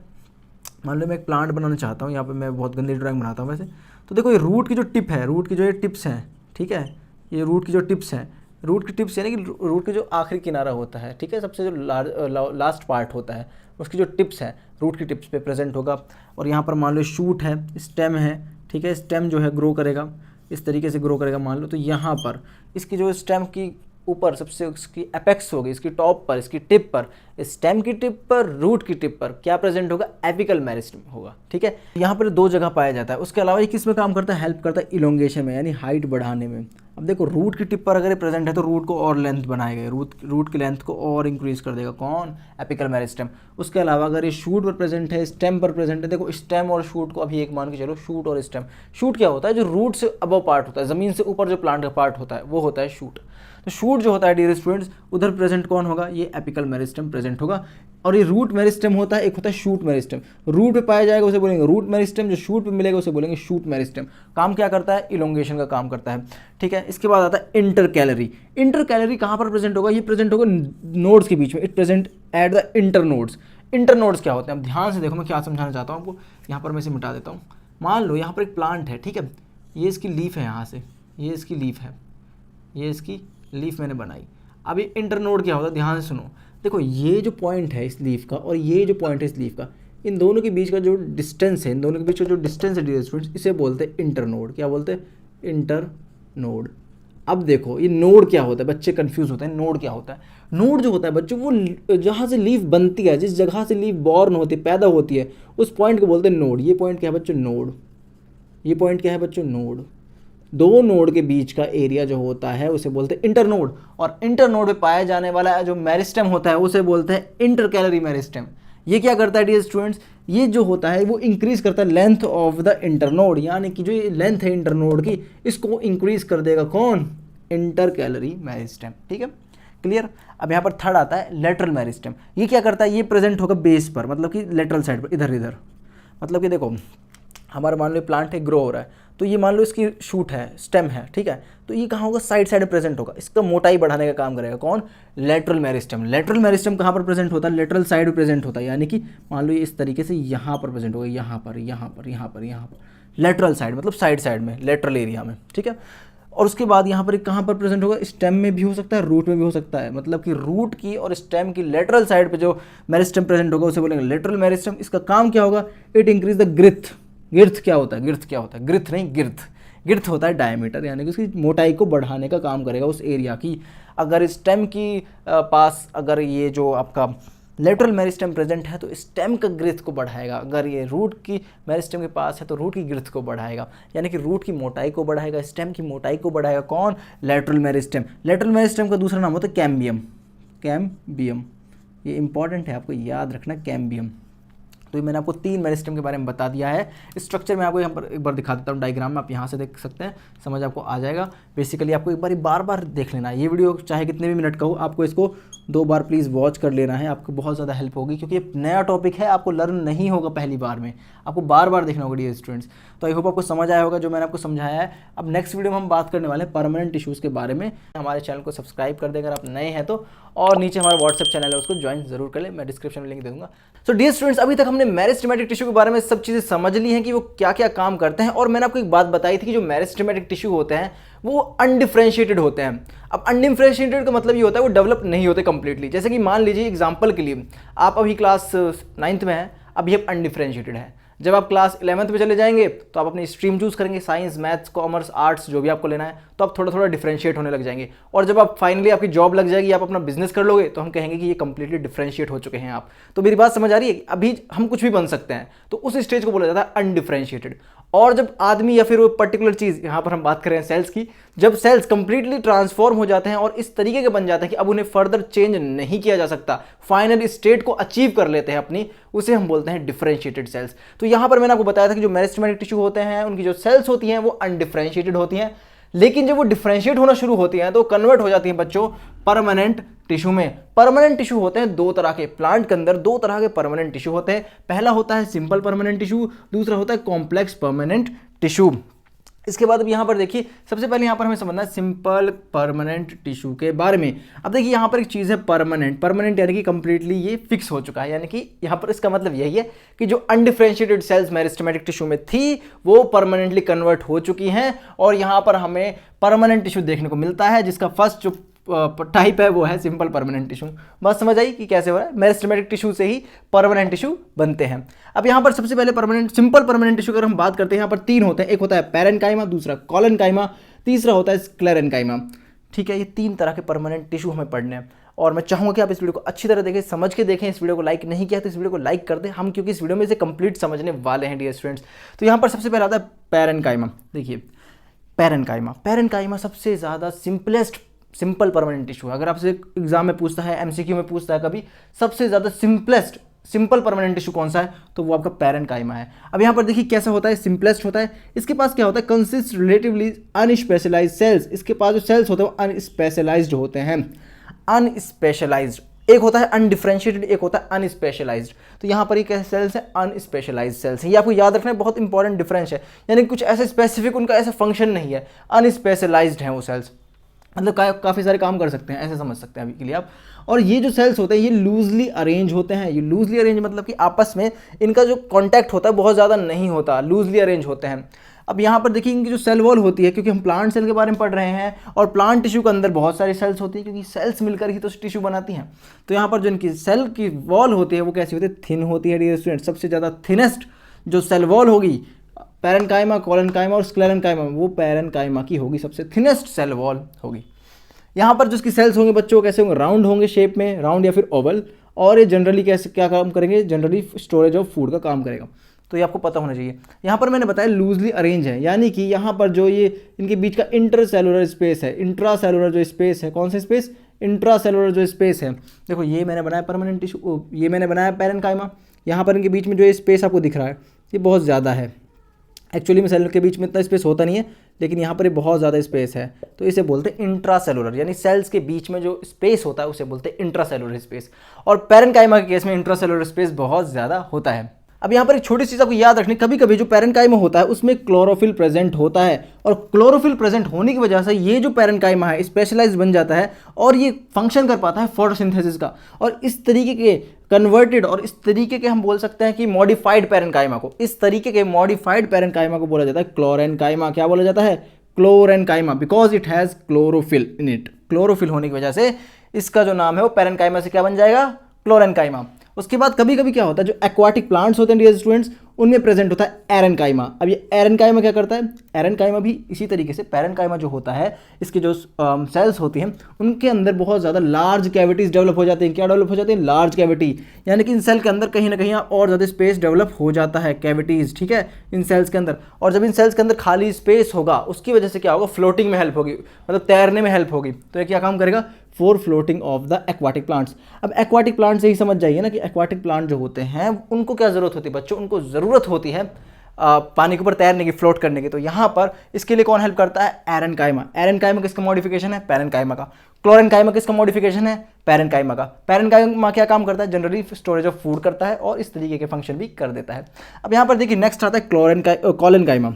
मान लो मैं एक प्लांट बनाना चाहता हूँ, यहाँ पे मैं बहुत गंदी ड्राइंग बनाता हूँ वैसे, तो देखो ये रूट की जो टिप है, रूट की जो ये टिप्स हैं, ठीक है, ये रूट की जो टिप्स हैं, रूट की टिप्स यानी कि रूट की जो आखिरी किनारा होता है, ठीक है, सबसे जो लास्ट पार्ट होता है उसकी जो टिप्स है रूट की टिप्स पे प्रेजेंट होगा। और यहाँ पर मान लो शूट है, स्टेम है, ठीक है, स्टेम जो है ग्रो करेगा, इस तरीके से ग्रो करेगा मान लो, तो यहाँ पर इसकी जो स्टेम की ऊपर सबसे उसकी एपेक्स होगी, इसकी टॉप पर, इसकी टिप पर, स्टेम की टिप पर, रूट की टिप पर क्या प्रेजेंट होगा? एपिकल मेरिस्टेम होगा, ठीक है। यहाँ पर 2 जगह पाया जाता है। उसके अलावा ये किस में काम करता है? हेल्प करता है इलोंगेशन में, यानी हाइट बढ़ाने में। अब देखो रूट की टिप पर अगर ये प्रेजेंट है तो रूट को और लेंथ बनाएगा, रूट की लेंथ को और इंक्रीज कर देगा, कौन? Apical meristem. उसके अलावा अगर ये शूट पर प्रेजेंट है, स्टेम पर प्रेजेंट है, देखो स्टेम और शूट को अभी एक मान के चलो, शूट और स्टेम। शूट क्या होता है? जो रूट से अबव पार्ट होता है, ज़मीन से ऊपर जो प्लांट का पार्ट होता है वो होता है शूट। तो शूट जो होता है डियर स्टूडेंट्स, उधर प्रेजेंट कौन होगा? ये एपिकल मेरिस्टेम प्रेजेंट होगा। और ये रूट मेरिस्टेम होता है, एक होता है शूट मेरिस्टेम। रूट पे पाया जाएगा उसे बोलेंगे रूट मेरिस्टेम, जो शूट पे मिलेगा उसे बोलेंगे शूट मेरिस्टेम। काम क्या करता है? इलोंगेशन का काम करता है, ठीक है। इसके बाद आता है इंटरकैलरी। इंटरकैलरी कहाँ पर प्रेजेंट होगा? ये प्रेजेंट होगा नोड्स के बीच में, it present at the internodes. Internodes क्या होते हैं? अब ध्यान से देखो मैं क्या समझाना चाहता हूँ आपको। यहाँ पर मैं इसे मिटा देता हूँ। मान लो यहाँ पर एक प्लांट है, ठीक है, ये इसकी लीफ है, यहाँ से ये इसकी लीफ है, ये इसकी लीफ मैंने बनाई। अब ये इंटरनोड क्या होता है, ध्यान से सुनो। देखो ये जो पॉइंट है इस लीफ का और ये जो पॉइंट है इस लीफ का, इन दोनों के बीच का जो डिस्टेंस है, इन दोनों के बीच का जो डिस्टेंस है डियर स्टूडेंट्स, इसे बोलते हैं इंटरनोड। क्या बोलते हैं, इंटरनोड। अब देखो ये नोड क्या होता है, बच्चे कंफ्यूज होते हैं, नोड क्या होता है। नोड जो होता है बच्चों, वो जहाँ से लीफ बनती है, जिस जगह से लीफ बॉर्न होती है, पैदा होती है, उस पॉइंट को बोलते हैं नोड। ये पॉइंट क्या है बच्चों, नोड। ये पॉइंट क्या है बच्चों, नोड। दो नोड के बीच का एरिया जो होता है उसे बोलते हैं इंटरनोड। और इंटरनोड में पाया जाने वाला जो मेरिस्टेम होता है उसे बोलते हैं इंटरकैलरी मेरिस्टेम। ये क्या करता है डियर स्टूडेंट्स, ये जो होता है वो इंक्रीज करता है लेंथ ऑफ द इंटरनोड, यानी कि जो ये लेंथ है इंटरनोड की, इसको इंक्रीज कर देगा कौन, इंटरकैलरी मेरिस्टेम। ठीक है, क्लियर। अब यहाँ पर थर्ड आता है लेटरल मेरिस्टेम। ये क्या करता है, ये प्रेजेंट होगा बेस पर, मतलब कि लेटरल साइड पर, इधर इधर। मतलब कि देखो हमारा मान लो प्लांट है, ग्रो हो रहा है, तो ये मान लो इसकी शूट है, स्टेम है, ठीक है, तो ये कहाँ होगा, साइड साइड में प्रेजेंट होगा। इसका मोटाई बढ़ाने का काम करेगा कौन, लेटरल मेरिस्टेम। लेटरल मेरिस्टेम कहाँ पर प्रेजेंट होता है, लेटरल साइड में प्रेजेंट होता है, यानी कि मान लो ये इस तरीके से यहाँ पर प्रेजेंट होगा, यहाँ पर, यहाँ पर, यहाँ पर, यहाँ पर, लेटरल साइड मतलब साइड साइड में, लेटरल एरिया में। ठीक है, और उसके बाद यहाँ पर कहाँ पर प्रेजेंट होगा, स्टेम में भी हो सकता है, रूट में भी हो सकता है। मतलब कि रूट की और स्टेम की लेटरल साइड पे जो मेरिस्टेम प्रेजेंट होगा उसे बोलेंगे लेटरल मेरिस्टेम। इसका काम क्या होगा, इट इंक्रीज द ग्रिथ। गिर्थ क्या होता है, गिर्थ क्या होता है, ग्रिथ नहीं गिर्थ। गिर्थ होता है डायमीटर, यानी कि उसकी मोटाई को बढ़ाने का काम करेगा उस एरिया की। अगर स्टेम की पास अगर ये जो आपका लेटरल मेरिस्टेम प्रेजेंट है तो स्टेम का ग्रिथ को बढ़ाएगा। अगर ये रूट की मेरिस्टेम के पास है तो रूट की ग्रिथ को बढ़ाएगा, यानी कि रूट की मोटाई को बढ़ाएगा, स्टेम की मोटाई को बढ़ाएगा कौन, लेटरल मेरिस्टेम। लेटरल मेरिस्टेम का दूसरा नाम होता है कैम्बियम। कैम्बियम, ये इंपॉर्टेंट है, आपको याद रखना, कैम्बियम। तो ये मैंने आपको 3 मेरिस्टेम के बारे में बता दिया है। स्ट्रक्चर में आपको यहाँ पर एक बार दिखा देता हूँ डायग्राम में, आप यहाँ से देख सकते हैं, समझ आपको आ जाएगा। बेसिकली आपको एक बार बार देख लेना है ये वीडियो, चाहे कितने भी मिनट का हो, आपको इसको 2 बार प्लीज़ वॉच कर लेना है, आपको बहुत ज़्यादा हेल्प होगी, क्योंकि ये नया टॉपिक है, आपको लर्न नहीं होगा पहली बार में, आपको बार बार देखना होगा डियर स्टूडेंट्स। तो आई होप आपको समझ आया होगा जो मैंने आपको समझाया है। अब नेक्स्ट वीडियो में हम बात करने वाले हैं परमानेंट टिश्यूज़ के बारे में। हमारे चैनल को सब्सक्राइब कर दें अगर आप नए हैं तो, और नीचे हमारा व्हाट्सएप चैनल है उसको ज्वाइन जरूर कर ले, मैं डिस्क्रिप्शन में लिंक दे दूंगा। सो डियर स्टूडेंट्स, अभी तक हमने मेरिस्टेमेटिक टिश्यू के बारे में सब चीज़ें समझ ली हैं कि वो क्या क्या काम करते हैं। और मैंने आपको एक बात बताई थी कि जो मेरिस्टेमेटिक टिश्यू होते हैं वो अनडिफरेंशिएटेड होते हैं। अब अनडिफरेंशिएटेड का मतलब ये होता है वो डेवलप नहीं होते कंप्लीटली। जैसे कि मान लीजिए एग्जांपल के लिए, आप अभी क्लास 9th में हैं, अभी आप अनडिफरेंशिएटेड है। जब आप क्लास 11th में चले जाएंगे तो आप अपनी स्ट्रीम चूज करेंगे, साइंस, मैथ्स, कॉमर्स, आर्ट्स, जो भी आपको लेना है, तो आप थोड़ा थोड़ा डिफरेंशिएट होने लग जाएंगे। और जब आप फाइनली आपकी जॉब लग जाएगी, आप अपना बिजनेस कर लोगे, तो हम कहेंगे कि ये कंप्लीटली डिफरेंशिएट हो चुके हैं आप। तो मेरी बात समझ आ रही है, अभी हम कुछ भी बन सकते हैं, तो उस स्टेज को बोला जाता है अनडिफरेंशिएटेड। और जब आदमी या फिर वो पर्टिकुलर चीज़, यहाँ पर हम बात कर रहे हैं सेल्स की, जब सेल्स कंप्लीटली ट्रांसफॉर्म हो जाते हैं और इस तरीके के बन जाते हैं कि अब उन्हें फर्दर चेंज नहीं किया जा सकता, फाइनल स्टेट को अचीव कर लेते हैं अपनी, उसे हम बोलते हैं डिफरेंशिएटेड सेल्स। तो यहाँ पर मैंने आपको बताया था कि जो मेरिस्टेमेटिक टिश्यू होते हैं उनकी जो सेल्स होती हैं वो अनडिफरेंशिएटेड होती हैं, लेकिन जब वो डिफरेंशिएट होना शुरू होती हैं तो कन्वर्ट हो जाती हैं बच्चों परमानेंट टिश्यू में। परमानेंट टिश्यू होते हैं 2 तरह के, प्लांट के अंदर 2 तरह के परमानेंट टिश्यू होते हैं। पहला होता है सिंपल परमानेंट टिश्यू, दूसरा होता है कॉम्प्लेक्स परमानेंट टिश्यू। इसके बाद अब यहाँ पर देखिए, सबसे पहले यहाँ पर हमें समझना है सिंपल परमानेंट टिश्यू के बारे में। अब देखिए यहाँ पर एक चीज़ है परमानेंट। परमानेंट यानी कि कंप्लीटली ये फिक्स हो चुका है, यानी कि यहाँ पर इसका मतलब यही है कि जो अनडिफरेंशिएटेड सेल्स मेरिस्टेमेटिक टिश्यू में थी वो परमानेंटली कन्वर्ट हो चुकी हैं, और यहाँ पर हमें परमानेंट टिश्यू देखने को मिलता है, जिसका फर्स्ट जो टाइप है वो है सिंपल परमानेंट टिश्यू। बात समझ आई कि कैसे हो रहा है, मेरिस्टेमेटिक टिश्यू से ही परमानेंट टिश्यू बनते हैं। अब यहाँ पर सबसे पहले परमानेंट सिंपल परमानेंट टिश्यू अगर हम बात करते हैं, यहाँ पर 3 होते हैं, एक होता है पैरेन्काइमा, दूसरा कोलेनकाइमा, तीसरा होता है स्क्लेरेन्काइमा। ठीक है, ये 3 तरह के परमानेंट टिश्यू हमें पढ़ने हैं, और मैं चाहूँगा कि आप इस वीडियो को अच्छी तरह देखें, समझ के देखें। इस वीडियो को लाइक नहीं किया तो इस वीडियो को लाइक कर दें, हम क्योंकि इस वीडियो में इसे कंप्लीट समझने वाले हैं डियर स्टूडेंट्स। तो यहाँ पर सबसे पहला आता है पैरेन्काइमा। देखिए पैरेन्काइमा, पैरेन्काइमा सबसे ज़्यादा सिंपल परमानेंट टिश्यू है। अगर आपसे एग्जाम में पूछता है, एमसीक्यू में पूछता है कभी, सबसे ज़्यादा सिंपल परमानेंट टिश्यू कौन सा है, तो वो आपका पैरेन्काइमा है। अब यहाँ पर देखिए कैसा होता है, सिंपलेस्ट होता है। इसके पास क्या होता है, कंसिस्ट रिलेटिवली अनस्पेशलाइज्ड सेल्स। इसके पास जो सेल्स होते हैं वो अनस्पेशलाइज्ड होते हैं। अनस्पेशलाइज्ड, एक होता है अनडिफरेंशिएटेड, एक होता है अनस्पेशलाइज्ड। तो यहाँ पर ये कैसे सेल्स है, अनस्पेशलाइज्ड सेल्स है। ये आपको याद रखना है, बहुत इंपॉर्टेंट डिफरेंस है, यानी कुछ ऐसे स्पेसिफिक उनका ऐसा फंक्शन नहीं है, अनस्पेशलाइज्ड है वो सेल्स, मतलब काफ़ी सारे काम कर सकते हैं, ऐसे समझ सकते हैं अभी के लिए आप। और ये जो सेल्स होते हैं ये लूजली अरेंज होते हैं। ये लूजली अरेंज मतलब कि आपस में इनका जो कांटेक्ट होता है बहुत ज़्यादा नहीं होता, लूजली अरेंज होते हैं। अब यहाँ पर देखिए इनकी जो सेल वॉल होती है, क्योंकि हम प्लांट सेल के बारे में पढ़ रहे हैं और प्लांट टिश्यू के अंदर बहुत सारी सेल्स होती है, क्योंकि सेल्स मिलकर ही तो टिश्यू बनाती हैं। तो यहाँ पर जो इनकी सेल की वॉल होती है वो कैसी होती है, थिन होती है डियर स्टूडेंट। सबसे ज़्यादा थिनेस्ट जो सेल वॉल होगी पैरेन्काइमा, कोलेन्काइमा और स्क्लेरेन्काइमा, वो पैरेन्काइमा की होगी, सबसे थिनेस्ट सेल वॉल होगी। यहाँ पर जो इसकी सेल्स होंगे बच्चों कैसे होंगे, राउंड होंगे शेप में, राउंड या फिर ओवल, और ये जनरली कैसे क्या काम करेंगे, जनरली स्टोरेज ऑफ फूड का काम करेगा। तो ये आपको पता होना चाहिए। यहाँ पर मैंने बताया लूजली अरेंज है, यानी कि यहाँ पर जो ये इनके बीच का इंटरसेलुलर स्पेस है, इंट्रासेलुलर जो स्पेस है, कौन सा स्पेस, इंट्रासेलुलर जो स्पेस है, देखो ये मैंने बनाया परमानेंट टिश्यू, ये मैंने बनाया पैरेन्काइमा। यहाँ पर इनके बीच में जो ये स्पेस आपको दिख रहा है ये बहुत ज़्यादा है। एक्चुअली में सेल के बीच में इतना स्पेस होता नहीं है, लेकिन यहाँ पर ये बहुत ज़्यादा स्पेस है, तो इसे बोलते हैं इंट्रासेलुलर, यानी सेल्स के बीच में जो स्पेस होता है उसे बोलते हैं इंट्रासेलुलर स्पेस। और पैरेन्काइमा के केस में इंट्रासेलुलर स्पेस बहुत ज़्यादा होता है। अब यहाँ पर एक छोटी चीज़ आपको याद रखनी, कभी कभी जो पैरेन्काइमा होता है उसमें क्लोरोफिल प्रेजेंट होता है, और क्लोरोफिल प्रेजेंट होने की वजह से ये जो पैरेन्काइमा है स्पेशलाइज बन जाता है और ये फंक्शन कर पाता है फोटोसिंथेसिस का, और इस तरीके के कन्वर्टेड और इस तरीके के हम बोल सकते हैं कि मॉडिफाइड पैरेन्काइमा को, इस तरीके के मॉडिफाइड पैरेन्काइमा को बोला जाता है क्लोरेन्काइमा। क्या बोला जाता है, क्लोरेन्काइमा, because it has chlorophyll in it. Chlorophyll होने की वजह से इसका जो नाम है वो पैरेन्काइमा से क्या बन जाएगा, क्लोरेन्काइमा। उसके बाद कभी कभी क्या होता है, जो एक्वाटिक प्लांट्स होते हैं डियर स्टूडेंट्स, उनमें प्रेजेंट होता है एरेन्काइमा। अब ये एरेन्काइमा क्या करता है, एरेन्काइमा भी इसी तरीके से पैरेन्काइमा जो होता है, इसके जो सेल्स होती हैं उनके अंदर बहुत ज़्यादा लार्ज कैविटीज़ डेवलप हो जाते हैं। क्या डेवलप हो जाते हैं, लार्ज कैविटी, यानी कि इन सेल के अंदर कहीं ना कहीं और ज़्यादा स्पेस डेवलप हो जाता है, कैविटीज़, ठीक है, इन सेल्स के अंदर। और जब इन सेल्स के अंदर खाली स्पेस होगा उसकी वजह से क्या होगा, फ्लोटिंग में हेल्प होगी, मतलब तैरने में हेल्प होगी। तो ये क्या काम करेगा, for floating of the aquatic plants. अब एक्वाटिक प्लांट से ही समझ जाइए ना कि एक्वाटिक प्लांट जो होते हैं उनको क्या ज़रूरत होती है बच्चों, उनको ज़रूरत होती है पानी के ऊपर तैरने की, फ्लोट करने की। तो यहाँ पर इसके लिए कौन हेल्प करता है, एरेन्काइमा। एरेन्काइमा किसका मॉडिफिकेशन है, पैरेन्काइमा का। क्लोरेन्काइमा किसका मॉडिफिकेशन है, पैरेन्काइमा का। पैरेन्काइमा क्या काम करता है, जनरली स्टोरेज ऑफ फूड करता है और इस तरीके के फंक्शन भी कर देता है। अब यहाँ पर देखिए नेक्स्ट आता है कोलेन्काइमा।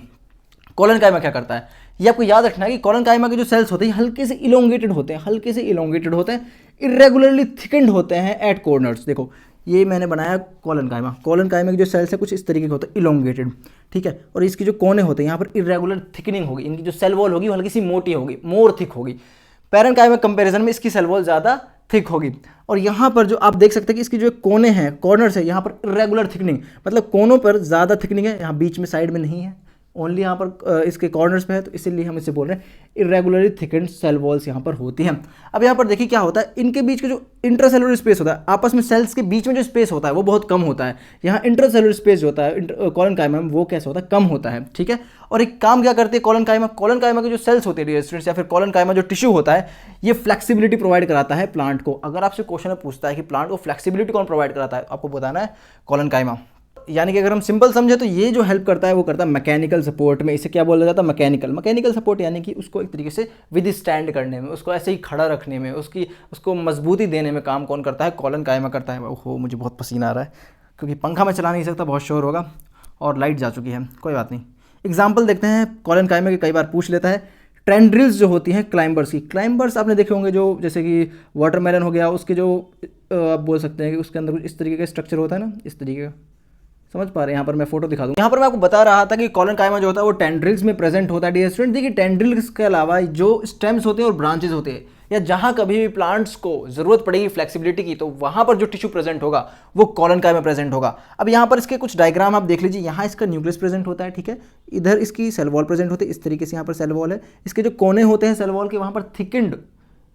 कोलेन्काइमा क्या करता है, ये आपको याद रखना है कि कोलेन्काइमा के जो सेल्स होते हैं हल्के से इलोंगेटेड होते हैं, हल्के से इलोंगेटेड होते हैं, इरेगुलरली थिकन्ड होते हैं एट कॉर्नर्स। देखो ये मैंने बनाया कोलेन्काइमा, कोलेन्काइमा के जो सेल्स है कुछ इस तरीके के होते हैं, इलोंगेटेड, ठीक है, और इसके जो कोने होते हैं यहाँ पर इरेगुलर थिकनिंग होगी, इनकी जो सेल वॉल होगी वो हल्की सी मोटी होगी, मोर थिक होगी। पैरेन्काइमा कंपेरिजन में इसकी सेल वॉल ज़्यादा थिक होगी। और यहाँ पर जो आप देख सकते हैं कि इसकी जो कोने हैं, कॉर्नर्स है, यहाँ पर इरेगुलर थिकनिंग, मतलब कोनों पर ज़्यादा थिकनिंग है, यहाँ बीच में साइड में नहीं है, ओनली यहाँ पर इसके कॉर्नर्स पे है, तो इसीलिए हम इसे बोल रहे हैं इरेगुलरली थिकन्ड सेल वॉल्स यहाँ पर होती हैं। अब यहाँ पर देखिए क्या होता है, इनके बीच के जो इंटरसेलुलर स्पेस होता है, आपस में सेल्स के बीच में जो स्पेस होता है वो बहुत कम होता है। यहाँ इंटरसेलुलर स्पेस जो होता है कोलेन्काइमा में वो कैसा होता है, कम होता है, ठीक है। और एक काम क्या करती है कोलेन्काइमा, कोलेन्काइमा के जो सेल्स होते हैं डियर स्टूडेंट्स, या फिर कोलेन्काइमा जो टिश्यू होता है, ये फ्लेक्सिबिलिटी प्रोवाइड कराता है प्लांट को। अगर आपसे क्वेश्चन में पूछता है कि प्लांट को फ्लेक्सिबिलिटी कौन प्रोवाइड कराता है, आपको बताना है कोलेन्काइमा। यानी कि अगर हम सिंपल समझे तो ये जो हेल्प करता है वो करता है मैकेनिकल सपोर्ट में। इसे क्या बोला जाता है, मैकेनिकल सपोर्ट, यानी कि उसको एक तरीके से विद स्टैंड करने में, उसको ऐसे ही खड़ा रखने में, उसको मजबूती देने में काम कौन करता है, कोलेन्काइमा करता है। ओहो मुझे बहुत पसीना आ रहा है क्योंकि पंखा मैं चला नहीं सकता, बहुत शोर होगा, और लाइट जा चुकी है, कोई बात नहीं। एग्जाम्पल देखते हैं कोलेन्काइमा के, कई बार पूछ लेता है। टेंड्रिल्स जो होती हैं क्लाइंबर्स की, क्लाइंबर्स आपने देखे होंगे, जो जैसे कि वाटरमेलन हो गया, उसके जो आप बोल सकते हैं कि उसके अंदर कुछ इस तरीके का स्ट्रक्चर होता है ना, इस तरीके का, समझ पा रहे हैं। यहाँ पर मैं फोटो दिखा दूँ। यहाँ पर मैं आपको बता रहा था कि कोलेन्काइमा जो होता है वो टेंड्रिल्स में प्रेजेंट होता है डियर स्टूडेंट। देखिए टेंड्रिल्स के अलावा जो स्टेम्स होते हैं और ब्रांचेज होते हैं, या जहाँ कभी भी प्लांट्स को जरूरत पड़ेगी फ्लेक्सिबिलिटी की, तो वहाँ पर जो टिश्यू प्रेजेंट होगा वो कोलेन्काइमा में प्रेजेंट होगा। अब यहाँ पर इसके कुछ डायग्राम आप देख लीजिए। यहाँ इसका न्यूक्लियस प्रेजेंट होता है, ठीक है, इधर इसकी सेल वॉल प्रेजेंट होती है, इस तरीके से यहाँ पर सेल वॉल है। इसके जो कोने होते हैं सेल वॉल के, वहाँ पर थिकन्ड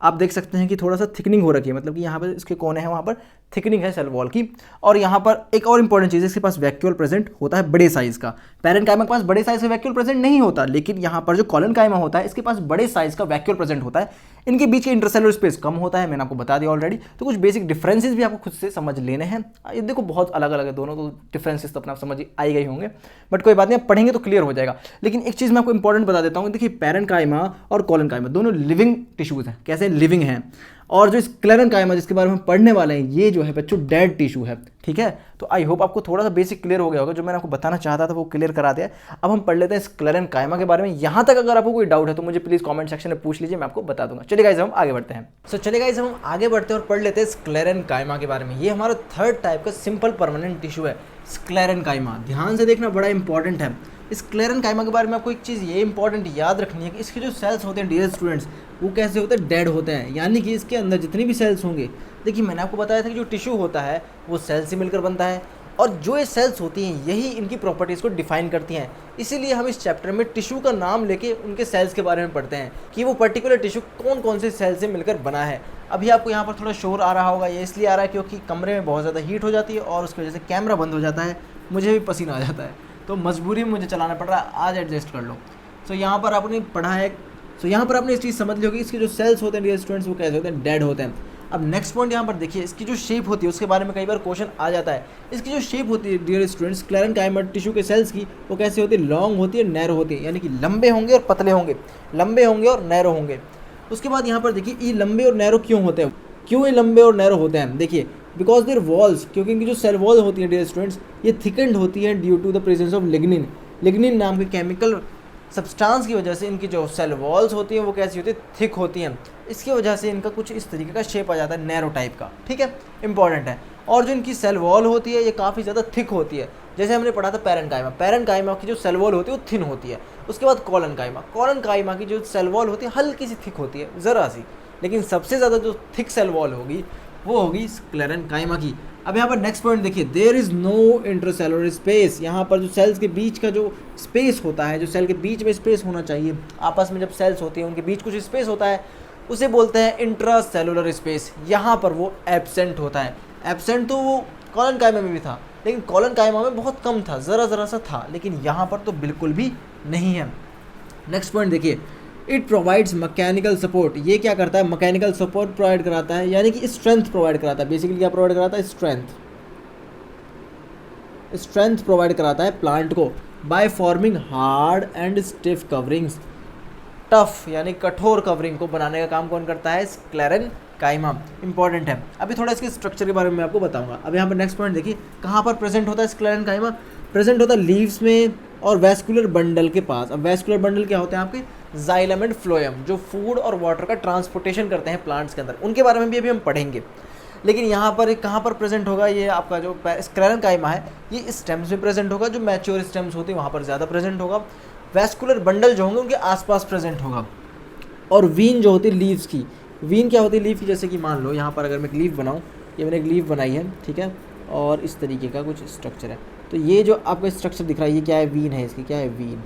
आप देख सकते हैं कि थोड़ा सा थिकनिंग हो रखी है, मतलब कि यहाँ पर इसके कोने हैं वहाँ पर थिकनिंग है सेल वॉल की। और यहाँ पर एक और इंपॉर्टेंट चीज़ है, इसके पास वैक्यूल प्रेजेंट होता है बड़े साइज़ का। पैरेन्काइमा के पास बड़े साइज़ का वैक्यूल प्रेजेंट नहीं होता, लेकिन यहाँ पर जो कोलेन्काइमा होता है इसके पास बड़े साइज़ का वैक्यूल प्रेजेंट होता है। इनके बीच के इंटरसेलुलर स्पेस कम होता है, मैंने आपको बता दिया ऑलरेडी। तो कुछ बेसिक डिफरेंसेस भी आपको खुद से समझ लेने हैं। ये देखो बहुत अलग अलग है दोनों, तो डिफरेंसेस तो अपना समझ आई गई होंगे, बट कोई बात नहीं, आप पढ़ेंगे तो क्लियर हो जाएगा। लेकिन एक चीज़ मैं आपको इंपॉर्टेंट बता देता हूँ, देखिए पैरेन्काइमा और कोलेन्काइमा दोनों लिविंग टिश्यूज़ हैं। कैसे लिविंग हैं, और जो स्क्लेरेन्काइमा जिसके बारे में हम पढ़ने वाले हैं, ये जो है बच्चों डेड टिश्यू है, ठीक है। तो आई होप आपको थोड़ा सा बेसिक क्लियर हो गया होगा, जो मैंने आपको बताना चाहता था वो क्लियर करा दिया। अब हम पढ़ लेते हैं स्क्लेरेन्काइमा के बारे में। यहाँ तक अगर आपको कोई डाउट है तो मुझे प्लीज़ कमेंट सेक्शन में पूछ लीजिए, मैं आपको बता दूंगा। चलिए गाइस हम आगे बढ़ते हैं। चलिए गाइस हम आगे बढ़ते हैं और पढ़ लेते हैं स्क्लेरेन्काइमा के बारे में। ये हमारा थर्ड टाइप का सिंपल परमानेंट टिश्यू है स्क्लेरेन्काइमा। ध्यान से देखना, बड़ा इंपॉर्टेंट है। स्क्लेरन काइमा के बारे में आपको एक चीज़ ये इंपॉर्टेंट याद रखनी है कि इसके जो सेल्स होते हैं डियर स्टूडेंट्स, वो कैसे होते हैं, डेड होते हैं। यानी कि इसके अंदर जितनी भी सेल्स होंगे, देखिए मैंने आपको बताया था कि जो टिश्यू होता है वो सेल से मिलकर बनता है, और जो ये सेल्स होती हैं यही इनकी प्रॉपर्टीज़ को डिफाइन करती हैं। इसीलिए हम इस चैप्टर में टिश्यू का नाम लेके उनके सेल्स के बारे में पढ़ते हैं कि वो पर्टिकुलर टिश्यू कौन कौन से सेल से मिलकर बना है। अभी आपको यहाँ पर थोड़ा शोर आ रहा होगा, ये इसलिए आ रहा है क्योंकि कमरे में बहुत ज़्यादा हीट हो जाती है और उसकी वजह से कैमरा बंद हो जाता है, मुझे भी पसीना आ जाता है, तो मजबूरी में मुझे चलाना पड़ रहा है, आज एडजस्ट कर लो। सो यहाँ पर आपने पढ़ा है, सो यहाँ पर आपने इस चीज़ समझ ली होगी इसके जो सेल्स होते हैं डियर स्टूडेंट्स वो कैसे होते हैं, डेड होते हैं। अब नेक्स्ट पॉइंट यहाँ पर देखिए, इसकी जो शेप होती है उसके बारे में कई बार क्वेश्चन आ जाता है। इसकी जो शेप होती है डियर स्टूडेंट्स स्क्लेरेनकाइमा टिश्यू के सेल्स की, वो कैसे होती है, लॉन्ग होती है, नैरो होती है, यानी कि लंबे होंगे और पतले होंगे, लंबे होंगे और नैरो होंगे। उसके बाद यहाँ पर देखिए ये लंबे और नैरो क्यों होते हैं, क्यों ये लंबे और नैरो होते हैं, देखिए बिकॉज देयर वॉल्स, क्योंकि इनकी जो सेल वॉल होती है डियर स्टूडेंट्स ये थिकेंड होती है due to the presence of lignin. Lignin नाम के केमिकल सब्सटेंस की वजह से इनकी जो सेल वॉल्स होती हैं वो कैसी होती है, थिक होती हैं। इसकी वजह से इनका कुछ इस तरीके का शेप आ जाता है, नैरो टाइप का, ठीक है, इंपॉर्टेंट है। और जो इनकी सेल वॉल होती है ये काफ़ी ज़्यादा थिक होती है। जैसे हमने पढ़ा था पैरेन्काइमा, पैरेन्काइमा की जो सेल वॉल होती है वो थिन होती है। उसके बाद कॉलनकाइमा, कॉलनकाइमा की जो सेल वॉल होती है हल्की सी थिक होती है, ज़रा सी, लेकिन सबसे ज़्यादा जो थिक सेल वॉल होगी वो होगी स्क्लेरेनकाइमा की। अब यहाँ पर नेक्स्ट पॉइंट देखिए, there is no intercellular space. यहाँ पर जो सेल्स के बीच का जो स्पेस होता है, जो सेल के बीच में स्पेस होना चाहिए, आपस में जब सेल्स होती हैं उनके बीच कुछ स्पेस होता है, उसे बोलते हैं इंट्रासेलुलर स्पेस। यहाँ पर वो एब्सेंट होता है। एब्सेंट तो वो कॉलनकाइमा में भी था, लेकिन कॉलनकाइमा में बहुत कम था, ज़रा सा था, लेकिन यहाँ पर तो बिल्कुल भी नहीं है। नेक्स्ट पॉइंट देखिए, इट प्रोवाइड्स मैकेनिकल सपोर्ट। ये क्या करता है, मैकेनिकल सपोर्ट प्रोवाइड कराता है, यानी कि स्ट्रेंथ प्रोवाइड कराता है। बेसिकली क्या प्रोवाइड कराता है, स्ट्रेंथ प्रोवाइड कराता है प्लांट को by forming hard and stiff coverings. Tough यानी कठोर कवरिंग को बनाने का काम कौन करता है, स्क्लेरेनकाइमा। इंपॉर्टेंट है। अभी थोड़ा इसके स्ट्रक्चर के बारे में मैं आपको बताऊंगा। अब यहाँ पर नेक्स्ट पॉइंट देखिए, कहाँ पर प्रेजेंट होता है स्क्लेरेनकाइमा, प्रेजेंट होता है लीव्स में और वैस्कुलर बंडल के पास। अब वैस्कुलर बंडल क्या होते हैं आपके, जाइलम एंड फ्लोएम, जो फूड और वाटर का ट्रांसपोर्टेशन करते हैं प्लांट्स के अंदर, उनके बारे में भी अभी हम पढ़ेंगे। लेकिन यहाँ पर कहाँ पर प्रेजेंट होगा, ये आपका जो स्क्लेरेनकाइमा है ये स्टेम्स में प्रेजेंट होगा, जो मैच्योर स्टेम्स होती है वहाँ पर ज़्यादा प्रेजेंट होगा। वैस्कुलर बंडल जो होंगे उनके आसपास प्रेजेंट होगा। और वीन जो होती है लीव्स की, वीन क्या होती है लीव की, जैसे कि मान लो यहाँ पर अगर मैं एक लीव बनाऊँ, ये मैंने एक लीव बनाई है, ठीक है, और इस तरीके का कुछ स्ट्रक्चर है, तो ये जो आपका स्ट्रक्चर दिख रहा है ये क्या है, वीन है, इसकी क्या है, वीन,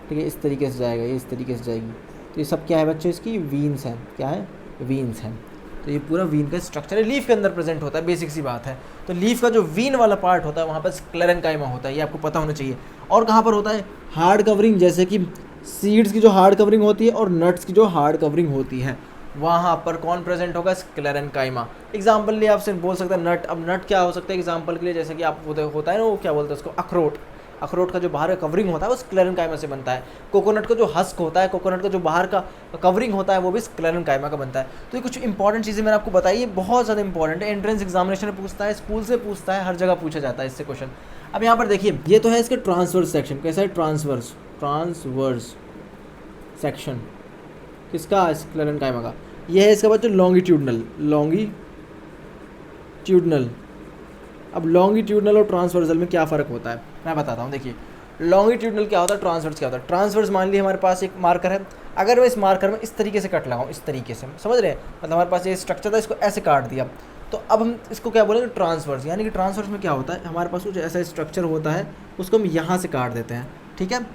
ठीक है, इस तरीके से जाएगा, ये इस तरीके से जाएगी, तो ये सब क्या है बच्चों, इसकी वीन्स हैं, क्या है, वीन्स हैं। तो ये पूरा वीन का स्ट्रक्चर है, लीफ के अंदर प्रेजेंट होता है, बेसिक सी बात है। तो लीफ का जो वीन वाला पार्ट होता है वहाँ पर स्क्लेरेनकाइमा होता है, ये आपको पता होना चाहिए। और कहाँ पर होता है, हार्ड कवरिंग, जैसे कि सीड्स की जो हार्ड कवरिंग होती है और नट्स की जो हार्ड कवरिंग होती है, वहाँ पर कौन प्रेजेंट होगा, स्क्लेरेनकाइमा। एग्जाम्पल लिए आपसे बोल सकते हैं नट। अब नट क्या हो सकता है एग्जाम्पल के लिए, जैसे कि आप होता है ना, वो क्या बोलते हैं उसको, अखरोट। अखरोट का जो बाहर का कवरिंग होता है वो स्क्लेरेनकाइमा से बनता है। कोकोनट का जो हस्क होता है, कोकोनट का जो बाहर का कवरिंग होता है वो भी स्क्लेरेनकाइमा का बनता है। तो ये कुछ इंपॉर्टेंट चीज़ें मैंने आपको बताई, ये बहुत ज़्यादा इंपॉर्टेंट है, एंट्रेंस एग्जामिनेशन में पूछता है, स्कूल से पूछता है, हर जगह पूछा जाता है इससे क्वेश्चन। अब यहाँ पर देखिए, ये तो है इसके ट्रांसवर्स सेक्शन, कैसा है, ट्रांसवर्स सेक्शन किसका, स्क्लेरेनकाइमा का। ये है इसका बच्चों लॉन्गिट्यूडनल। अब लॉन्गिट्यूडनल और ट्रांसवर्सल में क्या फ़र्क होता है मैं बताता हूँ। देखिए लॉन्गिट्यूडनल क्या होता है, ट्रांसवर्स क्या होता है। ट्रांसवर्स मान लीजिए हमारे पास एक मार्कर है, अगर मैं इस मार्कर में इस तरीके से कट लगाऊँ, इस तरीके से, समझ रहे हैं, मतलब हमारे पास ये स्ट्रक्चर था, इसको ऐसे काट दिया, तो अब हम इसको क्या बोलेंगे, ट्रांसवर्स। यानी कि ट्रांसवर्स में क्या होता है, हमारे पास कुछ ऐसा स्ट्रक्चर होता है, उसको हम यहाँ से काट देते हैं, ठीक है।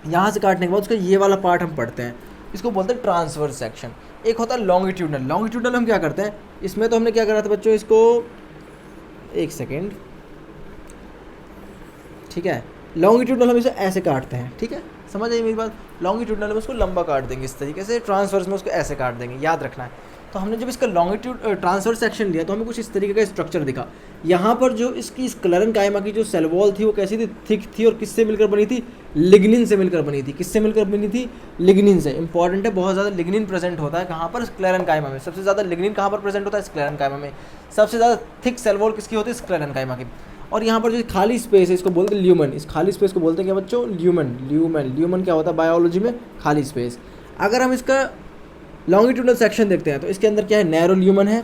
यहाँ से काटने के बाद उसका ये वाला पार्ट हम पढ़ते हैं, इसको बोलते हैं ट्रांसवर्स सेक्शन। एक होता है लॉन्गिट्यूडनल। लॉन्गिट्यूडनल हम क्या करते हैं, इसमें तो हमने क्या करा था बच्चों, इसको एक सेकेंड, ठीक है, लॉन्गिट्यूडनल हम इसे ऐसे काटते हैं, ठीक है, समझ आइए मेरी बात। लॉन्गिट्यूडनल में उसको लंबा काट देंगे इस तरीके से, ट्रांसवर्स में उसको ऐसे काट देंगे, याद रखना है। तो हमने जब इसका ट्रांसवर्स सेक्शन लिया तो हमें कुछ इस तरीके का स्ट्रक्चर दिखा। यहाँ पर जो इसकी स्क्लेरेनकाइमा की जो सेल वॉल थी वो कैसी थी, थिक थी, और किससे मिलकर बनी थी, लिग्निन से मिलकर बनी थी। किससे मिलकर बनी थी, लिग्निन से। इंपॉर्टेंट है, बहुत ज़्यादा लिग्निन प्रेजेंट होता है कहाँ पर, स्क्लेरेनकाइमा में। सबसे ज़्यादा लिग्निन कहाँ पर प्रेजेंट होता है, स्क्लेरेनकाइमा में। सबसे ज़्यादा थिक सेल वॉल किसकी होती है, स्क्लेरेनकाइमा की। और यहाँ पर जो खाली स्पेस है इसको बोलते हैं ल्यूमन। इस खाली स्पेस को बोलते हैं क्या बच्चों, ल्यूमन क्या होता है बायोलॉजी में, खाली स्पेस। अगर हम इसका लॉन्गिट्यूडनल सेक्शन देखते हैं तो इसके अंदर क्या है, नैरो ल्यूमन है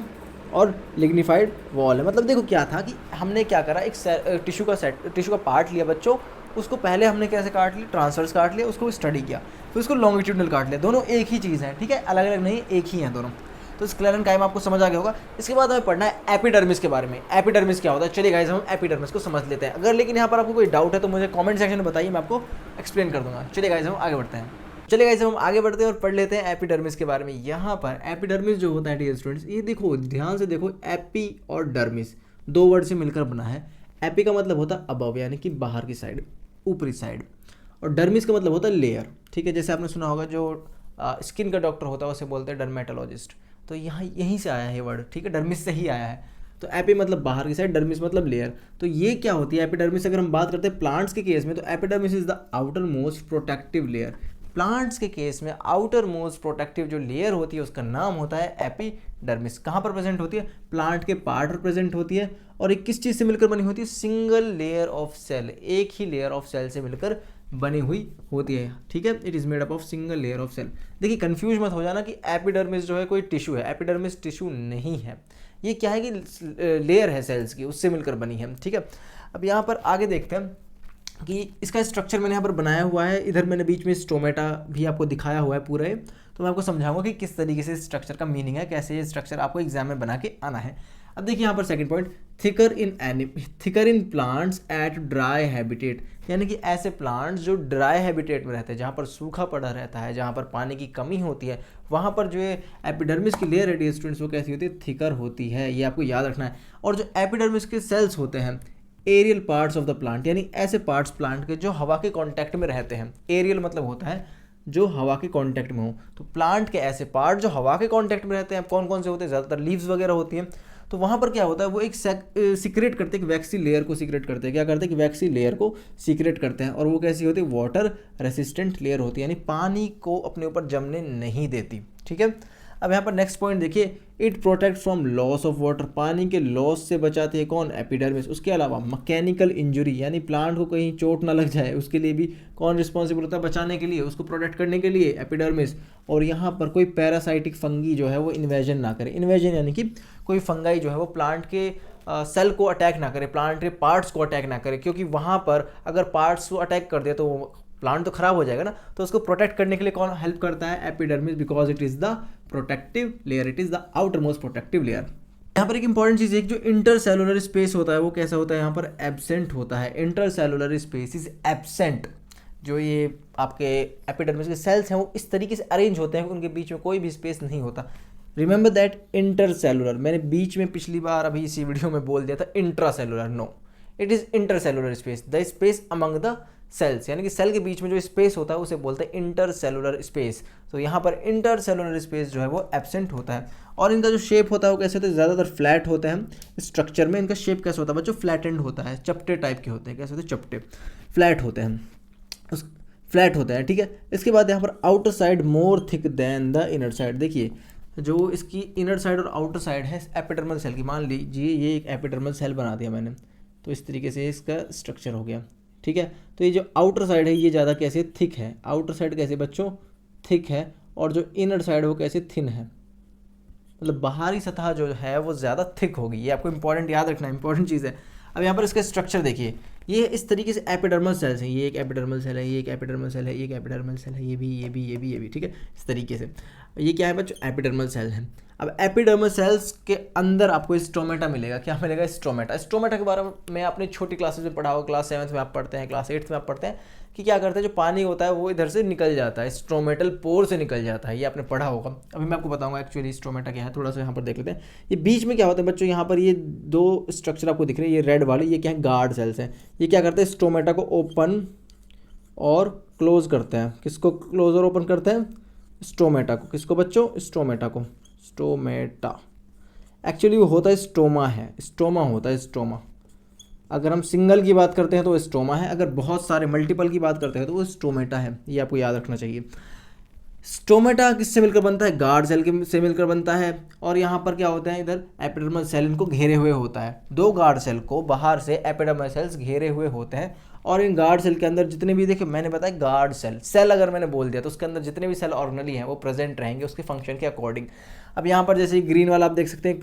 और लिग्निफाइड वॉल है। मतलब देखो क्या था कि हमने क्या करा, एक टिश्यू का पार्ट लिया बच्चों, उसको पहले हमने कैसे काट ली, ट्रांसवर्स काट लिया, उसको स्टडी किया, फिर उसको लॉन्गिट्यूडनल काट लिया। दोनों एक ही चीज़ है, ठीक है, अलग अलग नहीं, एक ही हैं दोनों। तो स्क्लेरेन्काइमा आपको समझ आ गया होगा। इसके बाद हमें पढ़ना है एपिडर्मिस के बारे में। एपिडर्मिस क्या होता है, चलिए गाइस हम एपिडर्मिस को समझ लेते हैं। अगर लेकिन यहाँ पर आपको कोई डाउट है तो मुझे कमेंट सेक्शन में बताइए, मैं आपको एक्सप्लेन कर दूंगा। चलिए गाइस हम आगे बढ़ते हैं। चलिए गाइस हम आगे बढ़ते हैं और पढ़ लेते हैं एपिडर्मिस के बारे में। यहाँ पर एपिडर्मिस जो होता है डियर स्टूडेंट्स, ये देखो ध्यान से देखो, एपी और डर्मिस दो वर्ड से मिलकर बना है। एपी का मतलब होता है अबव, यानी कि बाहर की साइड, ऊपरी साइड, और डर्मिस का मतलब होता है लेयर, ठीक है। जैसे आपने सुना होगा जो स्किन का डॉक्टर होता है उसे बोलते हैं डर्मेटोलॉजिस्ट, तो यहाँ यहीं से आया है वर्ड, ठीक है, डर्मिस से ही आया है। तो एपी मतलब बाहर की साइड, डर्मिस मतलब लेयर। तो ये क्या होती है एपिडर्मिस, अगर हम बात करते हैं प्लांट्स के केस में, तो epidermis is the outer most protective layer. Plants के केस में आउटर मोस्ट प्रोटेक्टिव जो लेयर होती है उसका नाम होता है एपिडर्मिस। कहाँ पर प्रेजेंट होती है, प्लांट के पार्ट पर प्रेजेंट होती है, और एक किस चीज़ से मिलकर बनी होती है, सिंगल लेयर ऑफ सेल, एक ही लेयर ऑफ सेल से मिलकर बनी हुई होती है, ठीक है। It is made up of single layer of cell. देखिए कंफ्यूज मत हो जाना कि एपिडर्मिस जो है कोई टिश्यू है, एपिडर्मिस टिश्यू नहीं है, ये क्या है कि लेयर है सेल्स की, उससे मिलकर बनी है, ठीक है। अब यहाँ पर आगे देखते हैं कि इसका स्ट्रक्चर मैंने यहाँ पर बनाया हुआ है। इधर मैंने बीच में स्टोमेटा भी आपको दिखाया हुआ है पूरे, तो मैं आपको समझाऊंगा कि किस तरीके से स्ट्रक्चर का मीनिंग है, कैसे ये स्ट्रक्चर आपको एग्जाम में बना के आना है। अब देखिए यहाँ पर second point, thicker in plants eight dry habitat, यानी कि ऐसे प्लांट्स जो ड्राई हैबिटेट में रहते हैं, जहाँ पर सूखा पड़ा रहता है, जहाँ पर पानी की कमी होती है, वहाँ पर जो है एपिडर्मिस की लेयर है डियर स्टूडेंट्स, वो कैसी होती है, थिकर होती है, ये आपको याद रखना है। और जो एपिडर्मिस के सेल्स होते हैं, aerial parts of the plant, यानी ऐसे पार्ट्स प्लांट के जो हवा के कांटेक्ट में रहते हैं। एरियल मतलब होता है जो हवा के कांटेक्ट में हो, तो प्लांट के ऐसे पार्ट जो हवा के कांटेक्ट में रहते हैं, कौन कौन से होते हैं, ज़्यादातर लीव्स वगैरह होती हैं। तो वहाँ पर क्या होता है, वो एक सीक्रेट करते हैं, वैक्सी लेयर को सीक्रेट करते हैं। क्या करते हैं कि वैक्सी लेयर को सीक्रेट करते हैं, और वो कैसी होती है, वाटर रेसिस्टेंट लेयर होती है, यानी पानी को अपने ऊपर जमने नहीं देती, ठीक है। अब यहाँ पर नेक्स्ट पॉइंट देखिए, it protect from loss of water, पानी के लॉस से बचाती है कौन, एपिडर्मिस। उसके अलावा मैकेनिकल इंजरी, यानी प्लांट को कहीं चोट ना लग जाए, उसके लिए भी कौन रिस्पॉन्सिबल होता है, बचाने के लिए, उसको प्रोटेक्ट करने के लिए एपिडर्मिस। और यहाँ पर कोई पैरासाइटिक फंगी जो है वो इन्वेजन ना करे। इन्वेजन यानी कि कोई फंगाई जो है वो प्लांट के सेल को अटैक ना करे, प्लांट के पार्ट्स को अटैक ना करे, क्योंकि वहाँ पर अगर पार्ट्स को अटैक कर दिया तो प्लांट तो खराब हो जाएगा ना। तो उसको प्रोटेक्ट करने के लिए कौन हेल्प करता है, epidermis, because it is the protective layer, it is the outer most protective layer. यहाँ पर एक इंपॉर्टेंट चीज़ है, जो इंटरसेलुलर स्पेस होता है वो कैसा होता है, यहाँ पर एब्सेंट होता है। Intercellular space is absent. जो ये आपके एपिडर्मिस के सेल्स हैं वो इस तरीके से अरेंज होते हैं कि उनके बीच में कोई भी स्पेस नहीं होता। रिमेंबर दैट इंटरसेलुलर, मैंने बीच में पिछली बार अभी इसी वीडियो में बोल दिया था intracellular, no, it is intercellular space, the space among the cells, यानी कि सेल के बीच में जो स्पेस होता है उसे बोलते हैं इंटरसेलुलर स्पेस। तो यहाँ पर इंटरसेलुलर स्पेस जो है वो एब्सेंट होता है। और इनका जो शेप होता है वो कैसे होता है, ज़्यादातर फ्लैट होता है। स्ट्रक्चर में इनका शेप कैसा होता है बच्चों, फ्लैटेंड होता है, चपटे टाइप के होते हैं। कैसे होते हैं, चपटे, फ्लैट होते हैं, उस फ्लैट होता है, ठीक है। इसके बाद यहाँ पर outer side more thick than the inner side. देखिए जो इसकी इनर साइड और आउटर साइड है एपिडर्मल सेल की, मान लीजिए ये एक एपिडर्मल सेल बना दिया मैंने, तो इस तरीके से इसका स्ट्रक्चर हो गया, ठीक है। तो ये जो आउटर साइड है ये ज़्यादा कैसे थिक है, आउटर साइड कैसे बच्चों थिक है, और जो इनर साइड है वो कैसे थिन है, मतलब बाहरी सतह जो है वो ज़्यादा थिक होगी। ये आपको इंपॉर्टेंट याद रखना, इंपॉर्टेंट चीज़ है। अब यहाँ पर इसका स्ट्रक्चर देखिए, ये इस तरीके से एपिडर्मल सेल्स हैं, ये एक एपिडर्मल सेल है, ये एक एपिडर्मल सेल है, ये एक एपिडर्मल सेल है, ये भी, ठीक है। इस तरीके से ये क्या है बच्चों, एपिडर्मल सेल है। अब एपिडर्मल सेल्स के अंदर आपको स्ट्रोमेटा मिलेगा। क्या मिलेगा, स्ट्रोमेटा। स्ट्रोमेटा के बारे में आपने छोटी क्लासेस में पढ़ा होगा, क्लास 7th में आप पढ़ते हैं, क्लास 8th में आप पढ़ते हैं कि क्या करते हैं, जो पानी होता है वो इधर से निकल जाता है, स्ट्रोमेटल पोर से निकल जाता है, ये आपने पढ़ा होगा। अभी मैं आपको बताऊंगा एक्चुअली स्ट्रोमेटा क्या है, थोड़ा सा यहाँ पर देख लेते हैं। ये बीच में क्या होता है बच्चों, यहाँ पर ये दो स्ट्रक्चर आपको दिख रहे हैं, ये रेड वाले, ये क्या है, गार्ड सेल्स हैं। ये क्या करते हैं, स्ट्रोमेटा को ओपन और क्लोज करते हैं। किसको क्लोज और ओपन करते हैं, स्ट्रोमेटा को। किसको बच्चों, स्ट्रोमेटा को, स्टोमेटा। एक्चुअली वो होता है स्टोमा है, स्टोमा होता है, स्टोमा। अगर हम सिंगल की बात करते हैं तो वो स्टोमा है, अगर बहुत सारे मल्टीपल की बात करते हैं तो वो स्टोमेटा है। ये आपको याद रखना चाहिए। स्टोमेटा किससे मिलकर बनता है, गार्ड सेल के से मिलकर बनता है। और यहाँ पर क्या होता है, इधर एपिडर्मल सेल इनको घेरे हुए होता है। दो गार्ड सेल को बाहर से एपिडर्मल सेल्स घेरे हुए होते हैं, और इन गार्ड सेल के अंदर जितने भी, देखिए मैंने बताया गार्ड सेल अगर मैंने बोल दिया तो उसके अंदर जितने भी सेल ऑर्गेनली हैं वो प्रेजेंट रहेंगे उसके फंक्शन के अकॉर्डिंग। अब यहाँ पर जैसे ग्रीन वाला आप देख सकते हैं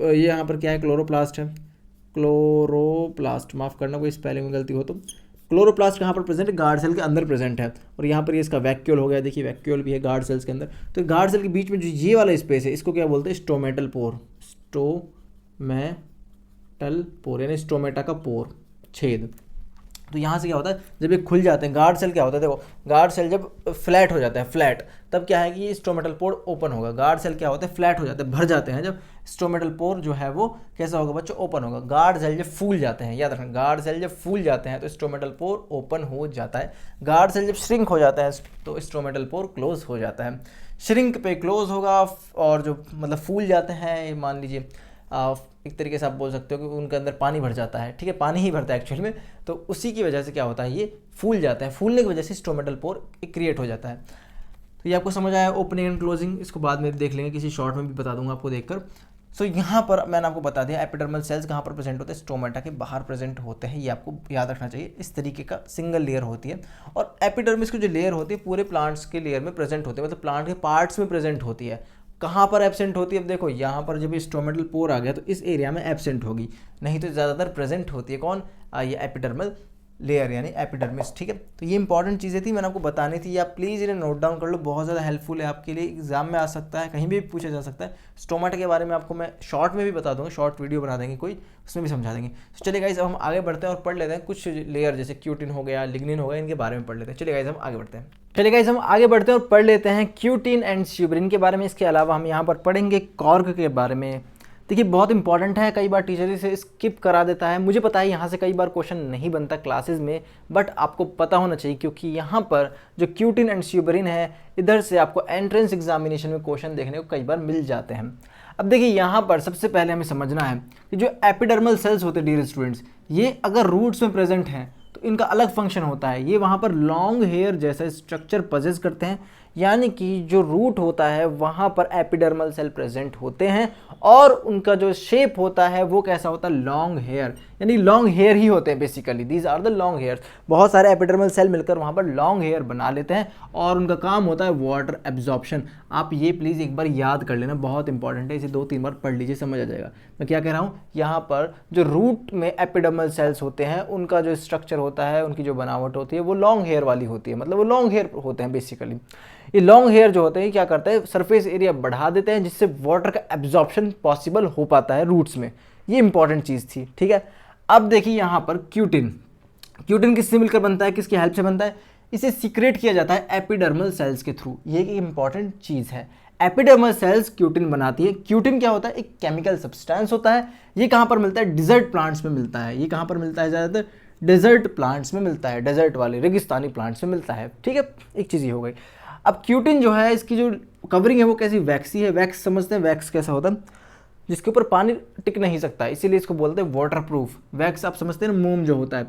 ये यहाँ पर क्या है, क्लोरोप्लास्ट है, क्लोरोप्लास्ट, माफ़ करना कोई स्पेलिंग में गलती हो तो। क्लोरोप्लास्ट कहाँ पर प्रेजेंट है, गार्ड सेल के अंदर प्रेजेंट है। और यहाँ पर ये इसका वैक्यूल हो गया, देखिए वैक्यूल भी है गार्ड सेल्स के अंदर। तो गार्ड सेल के बीच में जो ये वाला स्पेस है इसको क्या बोलते हैं, स्टोमेटल पोर, स्टोमेटल पोर यानी स्टोमेटा का पोर, छेद। तो यहाँ से क्या होता है, जब ये खुल जाते हैं गार्ड सेल क्या होता है, देखो गार्ड सेल जब फ्लैट हो जाता है, फ्लैट, तब क्या है कि ये स्टोमेटल पोर ओपन होगा। गार्ड सेल क्या होता है, फ्लैट हो जाते हैं, भर जाते हैं, जब स्टोमेटल पोर जो है वो कैसा होगा बच्चों, ओपन होगा। गार्ड सेल जब फूल जाते हैं, याद रखना, गार्ड सेल जब फूल जाते हैं तो स्टोमेटल पोर ओपन हो जाता है। गार्ड सेल जब श्रिंक हो जाता है तो स्टोमेटल पोर क्लोज हो जाता है। श्रिंक पे क्लोज होगा, और जो मतलब फूल जाते हैं, मान लीजिए एक तरीके से आप बोल सकते हो कि उनके अंदर पानी भर जाता है, ठीक है, पानी ही भरता है एक्चुअल में, तो उसी की वजह से क्या होता है, ये फूल जाता है, फूलने की वजह से स्टोमेटल पोर क्रिएट हो जाता है। तो ये आपको समझ आया ओपनिंग एंड क्लोजिंग, इसको बाद में देख लेंगे, किसी शॉर्ट में भी बता दूंगा आपको देखकर। सो यहाँ पर मैंने आपको बता दिया एपिडर्मल सेल्स कहाँ पर प्रेजेंट होते हैं, स्टोमेटा के बाहर प्रेजेंट होते हैं, ये आपको याद रखना चाहिए। इस तरीके का सिंगल लेयर होती है, और एपिडर्मिस की जो लेयर होती है पूरे प्लांट्स के लेयर में प्रेजेंट होती है, मतलब प्लांट के पार्ट्स में प्रेजेंट होती है। कहाँ पर एब्सेंट होती है, अब देखो यहाँ पर जब स्टोमेटल पोर आ गया तो इस एरिया में एब्सेंट होगी, नहीं तो ज़्यादातर प्रेजेंट होती है कौन, ये एपिडर्मल लेयर यानी एपिडर्मिस, ठीक है। तो ये इंपॉर्टेंट चीज़ें थी, मैंने आपको बतानी थी, आप प्लीज़ इन्हें नोट डाउन कर लो, बहुत ज़्यादा हेल्पफुल है आपके लिए, एग्जाम में आ सकता है, कहीं भी पूछा जा सकता है। स्टोमेटा के बारे में आपको मैं शॉर्ट में भी बता दूंगा, शॉर्ट वीडियो बना देंगे कोई, उसमें भी समझा देंगे। तो चलिए गाइस अब हम आगे बढ़ते हैं और पढ़ लेते हैं कुछ लेयर, जैसे क्यूटिन हो गया, लिग्निन हो गया, इनके बारे में पढ़ लेते हैं। चलिए गाइस हम आगे बढ़ते हैं। चलिए गाइस हम आगे बढ़ते हैं और पढ़ लेते हैं क्यूटिन एंड स्यूबरिन के बारे में। इसके अलावा हम यहाँ पर पढ़ेंगे कॉर्क के बारे में। देखिए बहुत इंपॉर्टेंट है, कई बार टीचर इसे स्किप करा देता है, मुझे पता है यहाँ से कई बार क्वेश्चन नहीं बनता क्लासेस में, बट आपको पता होना चाहिए क्योंकि यहाँ पर जो क्यूटिन एंड स्यूबरिन है, इधर से आपको एंट्रेंस एग्जामिनेशन में क्वेश्चन देखने को कई बार मिल जाते हैं। अब देखिए यहाँ पर सबसे पहले हमें समझना है कि जो एपिडर्मल सेल्स होते हैं डियर स्टूडेंट्स, ये अगर रूट्स में प्रेजेंट हैं तो इनका अलग फंक्शन होता है, ये वहाँ पर लॉन्ग हेयर जैसा स्ट्रक्चर पजेस करते हैं, यानी कि जो रूट होता है वहाँ पर एपिडर्मल सेल प्रेजेंट होते हैं, और उनका जो शेप होता है वो कैसा होता है, लॉन्ग हेयर, यानी लॉन्ग हेयर ही होते हैं basically, these are the long hairs. बहुत सारे एपिडर्मल सेल मिलकर वहाँ पर लॉन्ग हेयर बना लेते हैं, और उनका काम होता है वाटर एब्जॉर्प्शन। आप ये प्लीज़ एक बार याद कर लेना, बहुत इंपॉर्टेंट है, इसे 2-3 बार पढ़ लीजिए, समझ आ जाएगा मैं क्या कह रहा हूँ। यहाँ पर जो रूट में एपिडर्मल सेल्स होते हैं उनका जो स्ट्रक्चर होता है, उनकी जो बनावट होती है वो लॉन्ग हेयर वाली होती है, मतलब वो लॉन्ग हेयर होते हैं बेसिकली। ये लॉन्ग हेयर जो होते हैं क्या करते हैं, सरफेस एरिया बढ़ा देते हैं, जिससे वाटर का एब्जॉर्प्शन पॉसिबल हो पाता है रूट्स में, ये इंपॉर्टेंट चीज़ थी, ठीक है। अब देखिए यहाँ पर क्यूटिन, क्यूटिन किससे मिलकर बनता है, किसकी हेल्प से बनता है, इसे सीक्रेट किया जाता है एपिडर्मल सेल्स के थ्रू, ये एक इंपॉर्टेंट चीज़ है। एपिडर्मल सेल्स क्यूटिन बनाती है। क्यूटिन क्या होता है, एक केमिकल सब्सटेंस होता है, ये कहाँ पर मिलता है, डिजर्ट प्लांट्स में मिलता है। ये कहाँ पर मिलता है, ज़्यादातर डेजर्ट प्लांट्स में मिलता है, डेजर्ट वाले रेगिस्तानी प्लांट्स में मिलता है, ठीक है, एक चीज़ ये हो गई। अब क्यूटिन जो है इसकी जो कवरिंग है वो कैसी, वैक्सी है। वैक्स समझते हैं, वैक्स कैसा होता है, जिसके ऊपर पानी टिक नहीं सकता, इसीलिए इसको बोलते हैं वाटर प्रूफ। वैक्स आप समझते हैं ना, मोम जो होता है,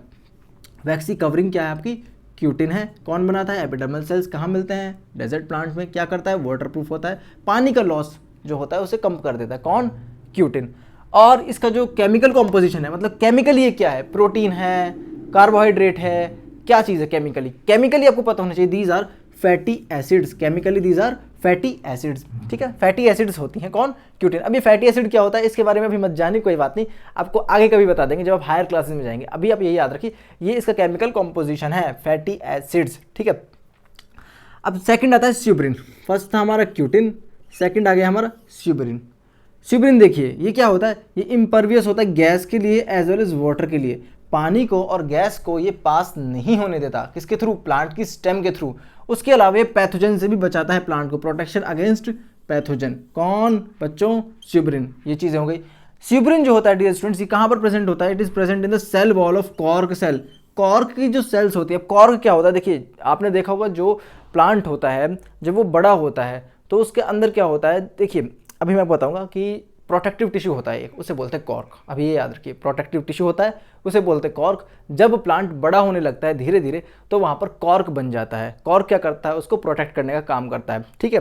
वैक्सी कवरिंग क्या है आपकी, क्यूटिन है। कौन बनाता है, एपिडर्मल सेल्स। कहाँ मिलते हैं, डेजर्ट प्लांट्स में। क्या करता है, वाटर प्रूफ होता है, पानी का लॉस जो होता है उसे कम कर देता है, कौन, क्यूटिन। और इसका जो केमिकल कॉम्पोजिशन है, मतलब केमिकली ये क्या है, प्रोटीन है, कार्बोहाइड्रेट है, क्या चीज़ है केमिकली, केमिकली आपको पता होना चाहिए, these are fatty acids, chemically these are fatty acids, ठीक है, फैटी एसिड्स होती हैं कौन, क्यूटिन। अब ये फैटी एसिड क्या होता है इसके बारे में अभी मत जानिए, कोई बात नहीं, आपको आगे कभी बता देंगे जब आप हायर क्लासेस में जाएंगे। अभी आप यही याद रखिए, ये इसका केमिकल कॉम्पोजिशन है, फैटी एसिड्स, ठीक है। अब सेकंड आता है स्यूबरिन। फर्स्ट था हमारा क्यूटिन, सेकंड आ गया हमारा स्यूबरिन। स्यूबरिन देखिए ये क्या होता है, ये इम्परवियस होता है गैस के लिए एज वेल एज वाटर के लिए। पानी को और गैस को ये पास नहीं होने देता, किसके थ्रू, प्लांट की स्टेम के थ्रू। उसके अलावा ये पैथोजन से भी बचाता है प्लांट को, प्रोटेक्शन अगेंस्ट पैथोजन, कौन बच्चों, स्यूबरिन। ये चीज़ें हो गई। स्यूबरिन जो होता है डियर स्टूडेंट्स, ये कहाँ पर प्रेजेंट होता है, it is present in the cell wall of cork cell. Cork की जो सेल्स होती है, कॉर्क क्या होता है, देखिए आपने देखा होगा जो प्लांट होता है जब वो बड़ा होता है तो उसके अंदर क्या होता है, देखिए अभी मैं बताऊंगा कि प्रोटेक्टिव टिश्यू होता है एक, उसे बोलते हैं कॉर्क। अभी ये याद रखिए, प्रोटेक्टिव टिश्यू होता है उसे बोलते हैं कॉर्क। जब प्लांट बड़ा होने लगता है धीरे धीरे तो वहाँ पर कॉर्क बन जाता है। कॉर्क क्या करता है, उसको प्रोटेक्ट करने का काम करता है, ठीक है।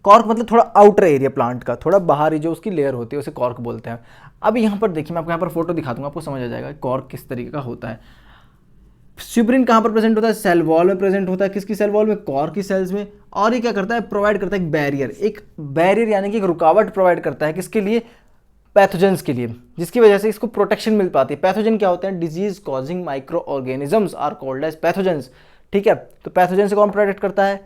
कॉर्क मतलब थोड़ा आउटर एरिया प्लांट का, थोड़ा बाहरी जो उसकी लेयर होती है उसे कॉर्क बोलते हैं। अब यहाँ पर देखिए, मैं आपको यहाँ पर फोटो दिखा दूंगा, आपको समझ आ जाएगा कॉर्क किस तरीके का होता है। स्यूबरिन कहाँ पर प्रेजेंट होता है, सेल वॉल में प्रेजेंट होता है, किसकी सेल वॉल में, कॉर्क की सेल्स में। और ये क्या करता है, प्रोवाइड करता है एक बैरियर यानी कि एक रुकावट प्रोवाइड करता है, किसके लिए, पैथोजेंस के लिए, जिसकी वजह से इसको प्रोटेक्शन मिल पाती है। पैथोजन क्या होते हैं? Disease causing micro organisms are called as pathogens. ठीक है, तो पैथोजन से कौन प्रोटेक्ट करता है?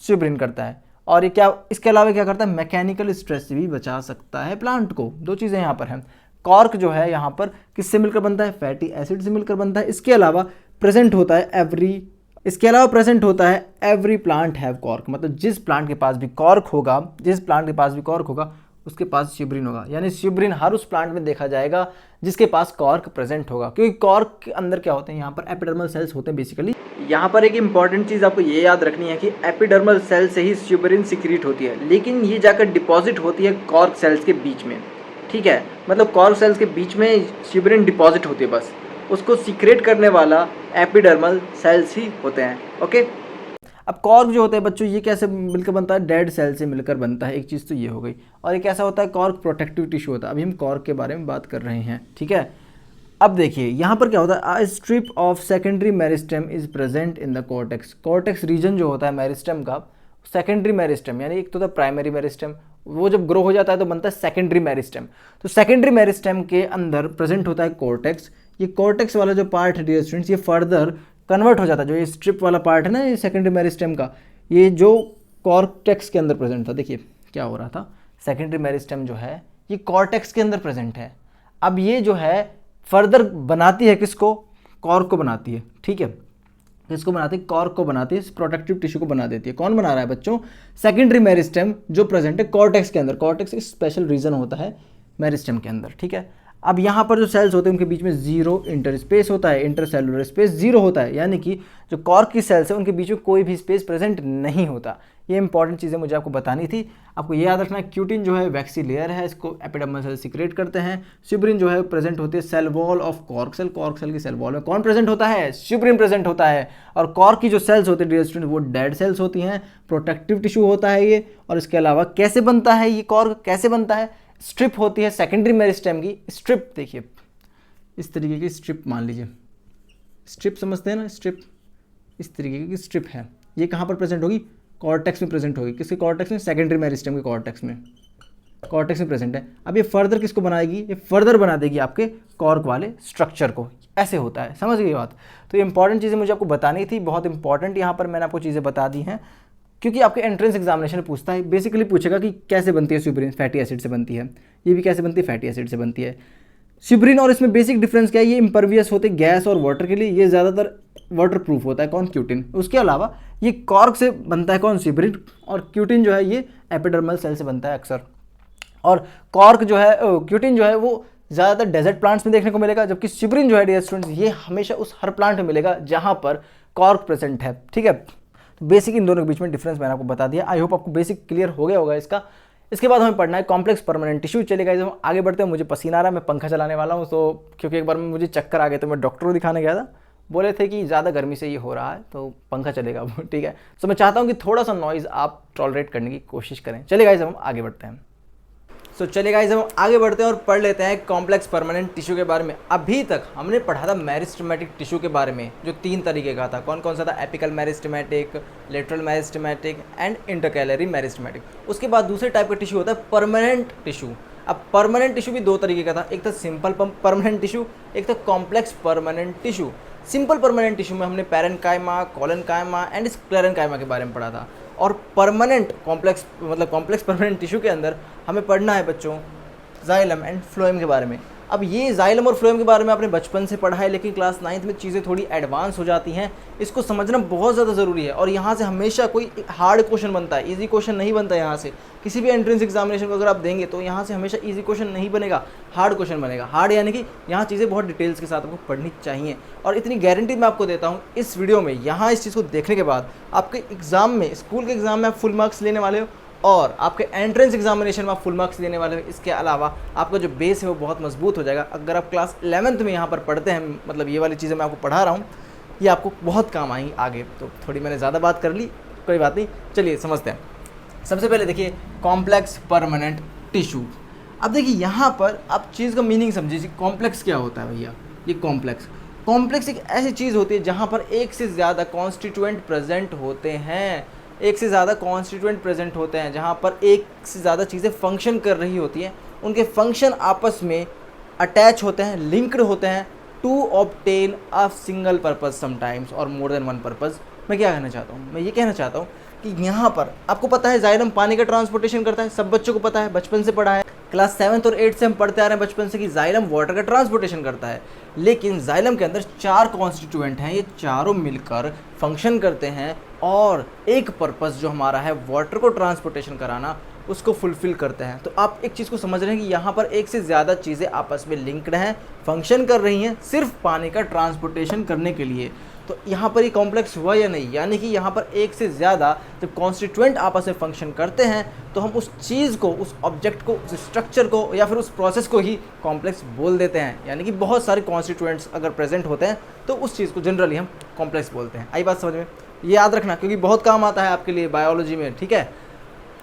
स्यूब्रिन करता है। और ये क्या, इसके अलावा क्या करता है? मैकेनिकल स्ट्रेस से भी बचा सकता है प्लांट को। दो चीज़ें यहाँ पर हैं। कॉर्क जो है यहाँ पर किससे मिलकर बनता है? फैटी एसिड से मिलकर बनता है। इसके अलावा प्रेजेंट होता है एवरी प्लांट हैव कॉर्क, मतलब जिस प्लांट के पास भी कॉर्क होगा उसके पास स्यूब्रिन होगा। यानी स्यूब्रिन हर उस प्लांट में देखा जाएगा जिसके पास कॉर्क प्रेजेंट होगा, क्योंकि कॉर्क के अंदर क्या होते हैं? यहाँ पर एपिडर्मल सेल्स होते हैं बेसिकली। यहाँ पर एक इंपॉर्टेंट चीज़ आपको ये याद रखनी है कि एपिडर्मल सेल से ही स्यूब्रिन सिक्रीट होती है, लेकिन ये जाकर डिपॉजिट होती है कॉर्क सेल्स के बीच में। ठीक है, मतलब कॉर्क सेल्स के बीच में स्यूब्रिन डिपॉजिट होती है, बस उसको सीक्रेट करने वाला एपिडर्मल सेल्स ही होते हैं। ओके, अब कॉर्क जो होता है बच्चों, ये कैसे मिलकर बनता है? डेड सेल से मिलकर बनता है। एक चीज़ तो ये हो गई। और ये कैसा होता है? कॉर्क प्रोटेक्टिव टिश्यू होता है। अभी हम कॉर्क के बारे में बात कर रहे हैं। ठीक है, अब देखिए यहाँ पर क्या होता है? A strip of secondary meristem is present in the cortex. Cortex region जो होता है मेरिस्टेम का, सेकेंडरी मेरिस्टेम, यानी एक तो था प्राइमरी मेरिस्टेम, वो जब ग्रो हो जाता है तो बनता है सेकेंडरी मेरिस्टेम। तो सेकेंडरी मेरिस्टेम के अंदर प्रेजेंट होता है कॉर्टेक्स। ये कॉर्टेक्स वाला जो पार्ट है डियर स्टूडेंट्स, ये फर्दर कन्वर्ट हो जाता है। जो ये स्ट्रिप वाला पार्ट है ना, ये सेकेंडरी मेरिस्टेम का, ये जो कॉर्टेक्स के अंदर प्रेजेंट था, देखिए क्या हो रहा था? सेकेंडरी मेरिस्टेम जो है ये कॉर्टेक्स के अंदर प्रेजेंट है। अब ये जो है फर्दर बनाती है किसको? कॉर्क को बनाती है। ठीक है, किसको बनाती है? कॉर्क को बनाती है, इस प्रोटेक्टिव टिश्यू को बना देती है। कौन बना रहा है बच्चों? सेकेंडरी मेरिस्टेम जो प्रेजेंट है कॉर्टेक्स के अंदर। कॉर्टेक्स एक स्पेशल रीजन होता है मेरिस्टेम के अंदर। ठीक है, अब यहाँ पर जो सेल्स होते हैं उनके बीच में जीरो इंटर स्पेस होता है, इंटरसेलुलर स्पेस जीरो होता है, यानी कि जो कॉर्क की सेल्स है उनके बीच में कोई भी स्पेस प्रेजेंट नहीं होता। ये इंपॉर्टेंट चीज़ें मुझे आपको बतानी थी। आपको ये याद रखना है, क्यूटिन जो है वैक्सी लेयर है, इसको एपिडर्मल सेल सीक्रेट करते हैं। स्यूब्रिन जो है प्रेजेंट होती है cell wall of cork cell. Cork cell की सेल वॉल में कौन प्रेजेंट होता है? स्यूब्रिन प्रेजेंट होता है। और कॉर्क की जो सेल्स होती है डियर स्टूडेंट, वो डेड सेल्स होती हैं, प्रोटेक्टिव टिश्यू होता है ये। और इसके अलावा कैसे बनता है ये कॉर्क? कैसे बनता है? स्ट्रिप होती है सेकेंडरी मेरिस्टेम की। स्ट्रिप देखिए, इस तरीके की स्ट्रिप मान लीजिए, स्ट्रिप समझते हैं ना, स्ट्रिप इस तरीके की स्ट्रिप है। ये कहाँ पर प्रेजेंट होगी? कॉर्टेक्स में प्रेजेंट होगी। किसके कॉर्टेक्स में? सेकेंडरी मेरिस्टेम के कॉर्टेक्स में प्रेजेंट है। अब ये फर्दर किसको बनाएगी? ये फर्दर बना देगी आपके कॉर्क वाले स्ट्रक्चर को। ऐसे होता है, समझ गई बात? तो ये इंपॉर्टेंट चीज़ें मुझे आपको बतानी थी, बहुत इंपॉर्टेंट यहाँ पर मैंने आपको चीज़ें बता दी हैं, क्योंकि आपके एंट्रेंस एग्जामिनेशन में पूछता है, बेसिकली पूछेगा कि कैसे बनती है स्यूब्रिन? फैटी एसिड से बनती है। ये भी कैसे बनती है? फैटी एसिड से बनती है। स्यूब्रिन और इसमें बेसिक डिफरेंस क्या है? ये इम्परवियस होते हैं गैस और वाटर के लिए, ये ज़्यादातर वाटर प्रूफ होता है। कौन? क्यूटिन। उसके अलावा ये कॉर्क से बनता है कौन? स्यूब्रिन। और क्यूटिन जो है ये एपिडर्मल सेल से बनता है अक्सर। और कॉर्क जो है, क्यूटिन जो है वो ज़्यादातर डेजर्ट प्लांट्स में देखने को मिलेगा, जबकि स्यूब्रिन जो है डियर स्टूडेंट्स ये हमेशा उस हर प्लांट में मिलेगा जहाँ पर कॉर्क प्रेजेंट है। ठीक है, तो बेसिक इन दोनों के बीच में डिफरेंस मैंने आपको बता दिया। आई होप आपको बेसिक क्लियर हो गया होगा इसका। इसके बाद हमें पढ़ना है कॉम्प्लेक्स परमानेंट टिश्यू। चलेगा, जब हम आगे बढ़ते हैं, मुझे पसीना आ रहा है, मैं पंखा चलाने वाला हूँ, तो क्योंकि एक बार में मुझे चक्कर आ गए तो मैं डॉक्टर को दिखाने गया था, बोले थे कि ज़्यादा गर्मी से ये हो रहा है तो पंखा चलेगा। ठीक है, तो मैं चाहता हूँ कि थोड़ा सा नॉइज़ आप टॉलरेट करने की कोशिश करें। चलेगा, जब हम आगे बढ़ते हैं। चलिए गाइस, हम आगे बढ़ते हैं और पढ़ लेते हैं कॉम्प्लेक्स परमानेंट टिश्यू के बारे में। अभी तक हमने पढ़ा था मेरिस्टेमेटिक टिश्यू के बारे में, जो 3 तरीके का था। कौन कौन सा था? Apical meristematic, lateral meristematic and intercalary meristematic. उसके बाद दूसरे टाइप का टिश्यू होता है परमानेंट टिश्यू। अब परमानेंट टिश्यू भी 2 तरीके का था, एक था सिंपल परमानेंट टिश्यू, एक था complex permanent tissue. Simple permanent tissue में हमने पैरेन्काइमा, कोलेनकाइमा एंड स्क्लेरेन्काइमा के बारे में पढ़ा था। और परमानेंट कॉम्प्लेक्स परमानेंट टिश्यू के अंदर हमें पढ़ना है बच्चों जाइलम एंड फ्लोएम के बारे में। अब ये जाइलम और फ्लोएम के बारे में आपने बचपन से पढ़ा है, लेकिन क्लास 9th में चीज़ें थोड़ी एडवांस हो जाती हैं, इसको समझना बहुत ज़्यादा ज़रूरी है। और यहाँ से हमेशा कोई हार्ड क्वेश्चन बनता है, इजी क्वेश्चन नहीं बनता। यहाँ से किसी भी एंट्रेंस एग्जामिनेशन को अगर आप देंगे तो यहाँ से हमेशा इजी क्वेश्चन नहीं बनेगा, हार्ड क्वेश्चन बनेगा। हार्ड यानी कि यहाँ चीज़ें बहुत डिटेल्स के साथ आपको पढ़नी चाहिए। और इतनी गारंटी मैं आपको देता हूँ इस वीडियो में, यहाँ इस चीज़ को देखने के बाद आपके एग्ज़ाम में, स्कूल के एग्ज़ाम में आप फुल मार्क्स लेने वाले हो और आपके एंट्रेंस एग्जामिनेशन में आप फुल मार्क्स देने वाले हो। इसके अलावा आपका जो बेस है वो बहुत मजबूत हो जाएगा। अगर आप क्लास 11th में यहाँ पर पढ़ते हैं, मतलब ये वाली चीज़ें मैं आपको पढ़ा रहा हूँ, ये आपको बहुत काम आएंगी आगे। तो थोड़ी मैंने ज़्यादा बात कर ली, कोई बात नहीं, चलिए समझते हैं। सबसे पहले देखिए कॉम्प्लेक्स परमानेंट टिश्यू। अब देखिए यहाँ पर आप चीज़ का मीनिंग समझिए, कॉम्प्लेक्स क्या होता है भैया? ये कॉम्प्लेक्स एक ऐसी चीज़ होती है जहाँ पर एक से ज़्यादा कॉन्स्टिट्यूएंट प्रेजेंट होते हैं, जहाँ पर एक से ज़्यादा चीज़ें फंक्शन कर रही होती हैं उनके फंक्शन आपस में अटैच होते हैं, लिंक्ड होते हैं to obtain a single purpose sometimes और मोर देन वन पर्पज। मैं क्या कहना चाहता हूँ, मैं ये कहना चाहता हूँ कि यहाँ पर आपको पता है जाइलम पानी का ट्रांसपोर्टेशन करता है, सब बच्चों को पता है, बचपन से पढ़ा है, क्लास 7 और 8 से हम पढ़ते आ रहे हैं बचपन से कि जाइलम वाटर का ट्रांसपोर्टेशन करता है। लेकिन जाइलम के अंदर 4 कॉन्स्टिट्यूएंट हैं, ये चारों मिलकर फंक्शन करते हैं और एक पर्पस जो हमारा है वाटर को ट्रांसपोर्टेशन कराना, उसको फुलफिल करते हैं। तो आप एक चीज़ को समझ रहे हैं कि यहाँ पर एक से ज़्यादा चीज़ें आपस में लिंक्ड हैं, फंक्शन कर रही हैं सिर्फ पानी का ट्रांसपोर्टेशन करने के लिए। तो यहाँ पर ये कॉम्प्लेक्स हुआ या नहीं, यानी कि यहाँ पर एक से ज़्यादा जब कॉन्स्टिट्यूएंट आपस में फंक्शन करते हैं तो हम उस चीज़ को, उस ऑब्जेक्ट को, उस स्ट्रक्चर को या फिर उस प्रोसेस को ही कॉम्प्लेक्स बोल देते हैं। यानी कि बहुत सारे कॉन्स्टिट्यूएंट्स अगर प्रेजेंट होते हैं तो उस चीज़ को जनरली हम कॉम्प्लेक्स बोलते हैं। आई बात समझ में? ये याद रखना क्योंकि बहुत काम आता है आपके लिए बायोलॉजी में, ठीक है।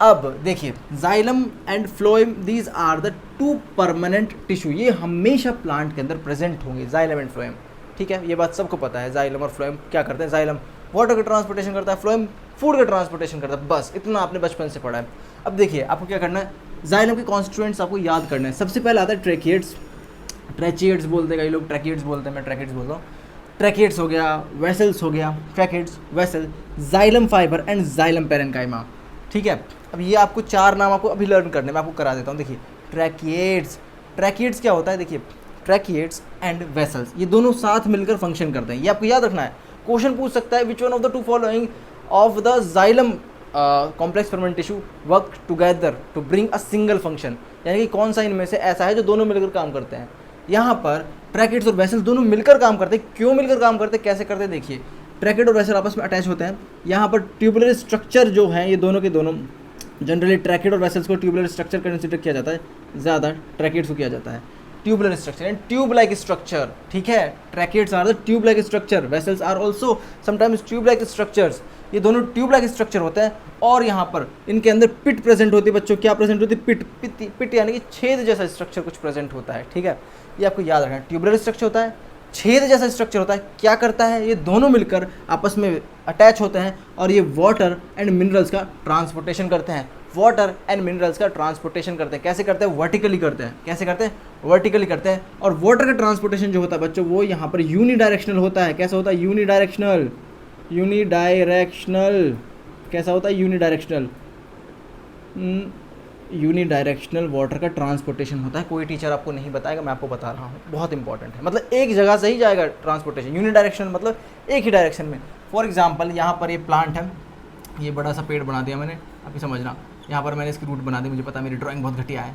अब देखिए xylem and phloem, these are the 2 permanent tissue, ये हमेशा प्लांट के अंदर प्रेजेंट होंगे, जाइलम एंड फ्लोएम, ठीक है। ये बात सबको पता है। जाइलम और फ्लोएम क्या करते हैं, जाइलम वाटर का ट्रांसपोर्टेशन करता है, फ्लोएम फूड का ट्रांसपोर्टेशन करता है, बस इतना आपने बचपन से पढ़ा है। अब देखिए आपको क्या करना है, जाइलम के कॉन्स्टिट्यूएंट्स आपको याद करने हैं। सबसे पहले आता है ट्रैकिएट्स, ट्रैचिएट्स बोलते हैं कई लोग, ट्रैकिएट्स बोलते हैं, मैं ट्रैकिएट्स बोलता हूँ। ट्रैकिएट्स हो गया, वेसल्स हो गया, tracheids, vessel, xylem fibre and xylem parenchyma, ठीक है। अब ये आपको 4 नाम आपको अभी लर्न करने, मैं आपको करा देता हूँ। देखिए ट्रैकिएट्स, ट्रैकिएट्स क्या होता है, देखिए ट्रैकिएट्स एंड वेसल्स ये दोनों साथ मिलकर फंक्शन करते हैं, ये आपको याद रखना है। क्वेश्चन पूछ सकता है which one of the 2 following of the xylem complex permanent tissue work together to bring a single function, यानी कि कौन सा इनमें से ऐसा है जो दोनों मिलकर काम करते हैं। यहाँ पर ट्रैकिएट्स और वेसल्स दोनों मिलकर काम करते हैं। क्यों मिलकर काम करते हैं, कैसे करते हैं, देखिए ट्रैकिएट और वेसल आपस में अटैच होते हैं। यहाँ पर ट्यूबुलर स्ट्रक्चर जो है, ये दोनों के दोनों, जनरली ट्रैकिएट और वेसल्स को ट्यूबुलर स्ट्रक्चर कंसिडर किया जाता है, ज़्यादा ट्रैकिएट्स को किया जाता है tubular structure and tube like structure, ठीक है। Tracheids are the tube like structure, vessels are also sometimes tube like structures, ये दोनों ट्यूब लाइक स्ट्रक्चर होते हैं। और यहाँ पर इनके अंदर पिट प्रेजेंट होती है बच्चों, क्या प्रेजेंट होती है, पिट यानी कि छेद जैसा स्ट्रक्चर कुछ प्रेजेंट होता है, ठीक है। ये आपको याद रखना है, ट्यूबुलर स्ट्रक्चर होता है, छेद जैसा स्ट्रक्चर होता है। क्या करता है, ये दोनों मिलकर आपस में अटैच होते हैं और ये वाटर एंड मिनरल्स का ट्रांसपोर्टेशन करते हैं, वाटर एंड मिनरल्स का ट्रांसपोर्टेशन करते हैं। कैसे करते हैं, वर्टिकली करते हैं। कैसे करते हैं, वर्टिकली करते हैं। और वाटर का ट्रांसपोर्टेशन जो होता है बच्चों, वो यहाँ पर यूनिडायरेक्शनल होता है। कैसा होता है, यूनिडायरेक्शनल, यूनिडायरेक्शनल, कैसा होता है, यूनिडायरेक्शनल, यूनिडायरेक्शनल वाटर का ट्रांसपोर्टेशन होता है। कोई टीचर आपको नहीं बताएगा, मैं आपको बता रहा हूँ, बहुत इंपॉर्टेंट है। मतलब एक जगह से ही जाएगा ट्रांसपोर्टेशन, यूनिडायरेक्शनल मतलब एक ही डायरेक्शन में। फॉर एग्जांपल यहाँ पर ये प्लांट है, ये बड़ा सा पेड़ बना दिया मैंने, आप समझना, यहाँ पर मैंने इसकी रूट बना दी, मुझे पता मेरी ड्राइंग बहुत घटिया है,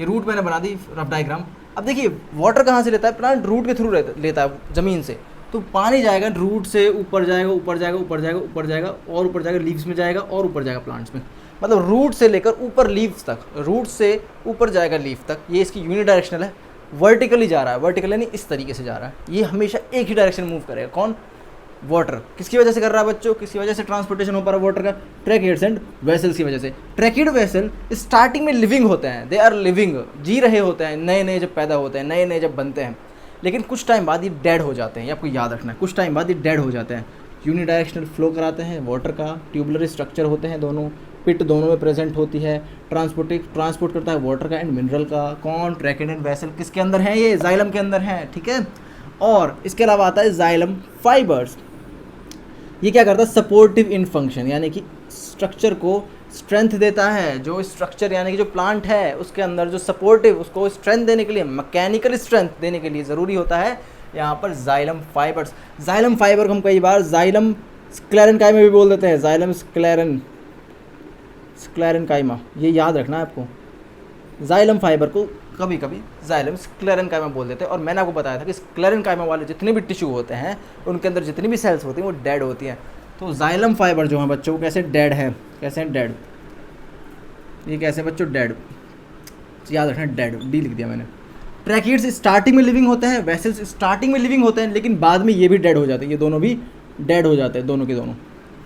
ये रूट मैंने बना दी, रफ डायग्राम। अब देखिए वाटर कहाँ से लेता है, प्लांट रूट के थ्रू लेता है ज़मीन से, तो पानी जाएगा रूट से ऊपर जाएगा, ऊपर जाएगा, ऊपर जाएगा, ऊपर जाएगा और ऊपर जाएगा, लीव्स में जाएगा और ऊपर जाएगा प्लांट्स में। मतलब रूट से लेकर ऊपर लीव्स तक, रूट से ऊपर जाएगा लीव तक, ये इसकी यूनिडायरेक्शनल है। वर्टिकली जा रहा है, वर्टिकल यानी इस तरीके से जा रहा है, ये हमेशा एक ही डायरेक्शन मूव करेगा। कौन, वाटर। किसकी वजह से कर रहा है बच्चों, किसकी वजह से ट्रांसपोर्टेशन हो पा रहा है वाटर का, ट्रैकिएट्स एंड वेसल्स की वजह से। ट्रैकिएट वेसल स्टार्टिंग में लिविंग होते हैं, दे आर लिविंग, जी रहे होते हैं, नए नए जब पैदा होते हैं, नए नए जब बनते हैं, लेकिन कुछ टाइम बाद ये डेड हो जाते हैं। ये आपको याद रखना है, कुछ टाइम बाद ये डेड हो जाते हैं। यूनिडायरेक्शनल फ्लो कराते हैं वाटर का, ट्यूबुलर स्ट्रक्चर होते हैं दोनों, पिट दोनों में प्रेजेंट होती है, ट्रांसपोर्ट करता है वाटर का एंड मिनरल का। कौन, ट्रैकिएट एंड वेसल किसके अंदर है, ये जाइलम के अंदर है, ठीक है। और इसके अलावा आता है जाइलम फाइबर्स, ये क्या करता है, सपोर्टिव इन फंक्शन, यानी कि स्ट्रक्चर को स्ट्रेंथ देता है। जो स्ट्रक्चर यानी कि जो प्लांट है उसके अंदर जो सपोर्टिव, उसको स्ट्रेंथ देने के लिए, मैकेनिकल स्ट्रेंथ देने के लिए ज़रूरी होता है यहाँ पर जाइलम फाइबर्स। जाइलम फाइबर को हम कई बार जाइलम स्क्लेरेन्काइमा भी बोल देते हैं, जाइलम स्क्लेरेन्काइमा, ये याद रखना है आपको। जाइलम फाइबर को कभी कभी जाइलम स्क्लेरेन्काइमा बोल देते हैं। और मैंने आपको बताया था कि स्क्लेरेन्काइमा वाले जितने भी टिश्यू होते हैं उनके अंदर जितनी भी सेल्स होती हैं वो डेड होती हैं। तो जाइलम फाइबर जो है बच्चों कैसे डेड है, कैसे हैं डेड, ये कैसे बच्चों डेड, याद रखना डेड, डी लिख दिया मैंने। ट्रैकिएट्स स्टार्टिंग में लिविंग होते हैं, वेसल्स स्टार्टिंग में लिविंग होते हैं, लेकिन बाद में ये भी डेड हो जाते हैं, ये दोनों भी डेड हो जाते हैं, दोनों के दोनों।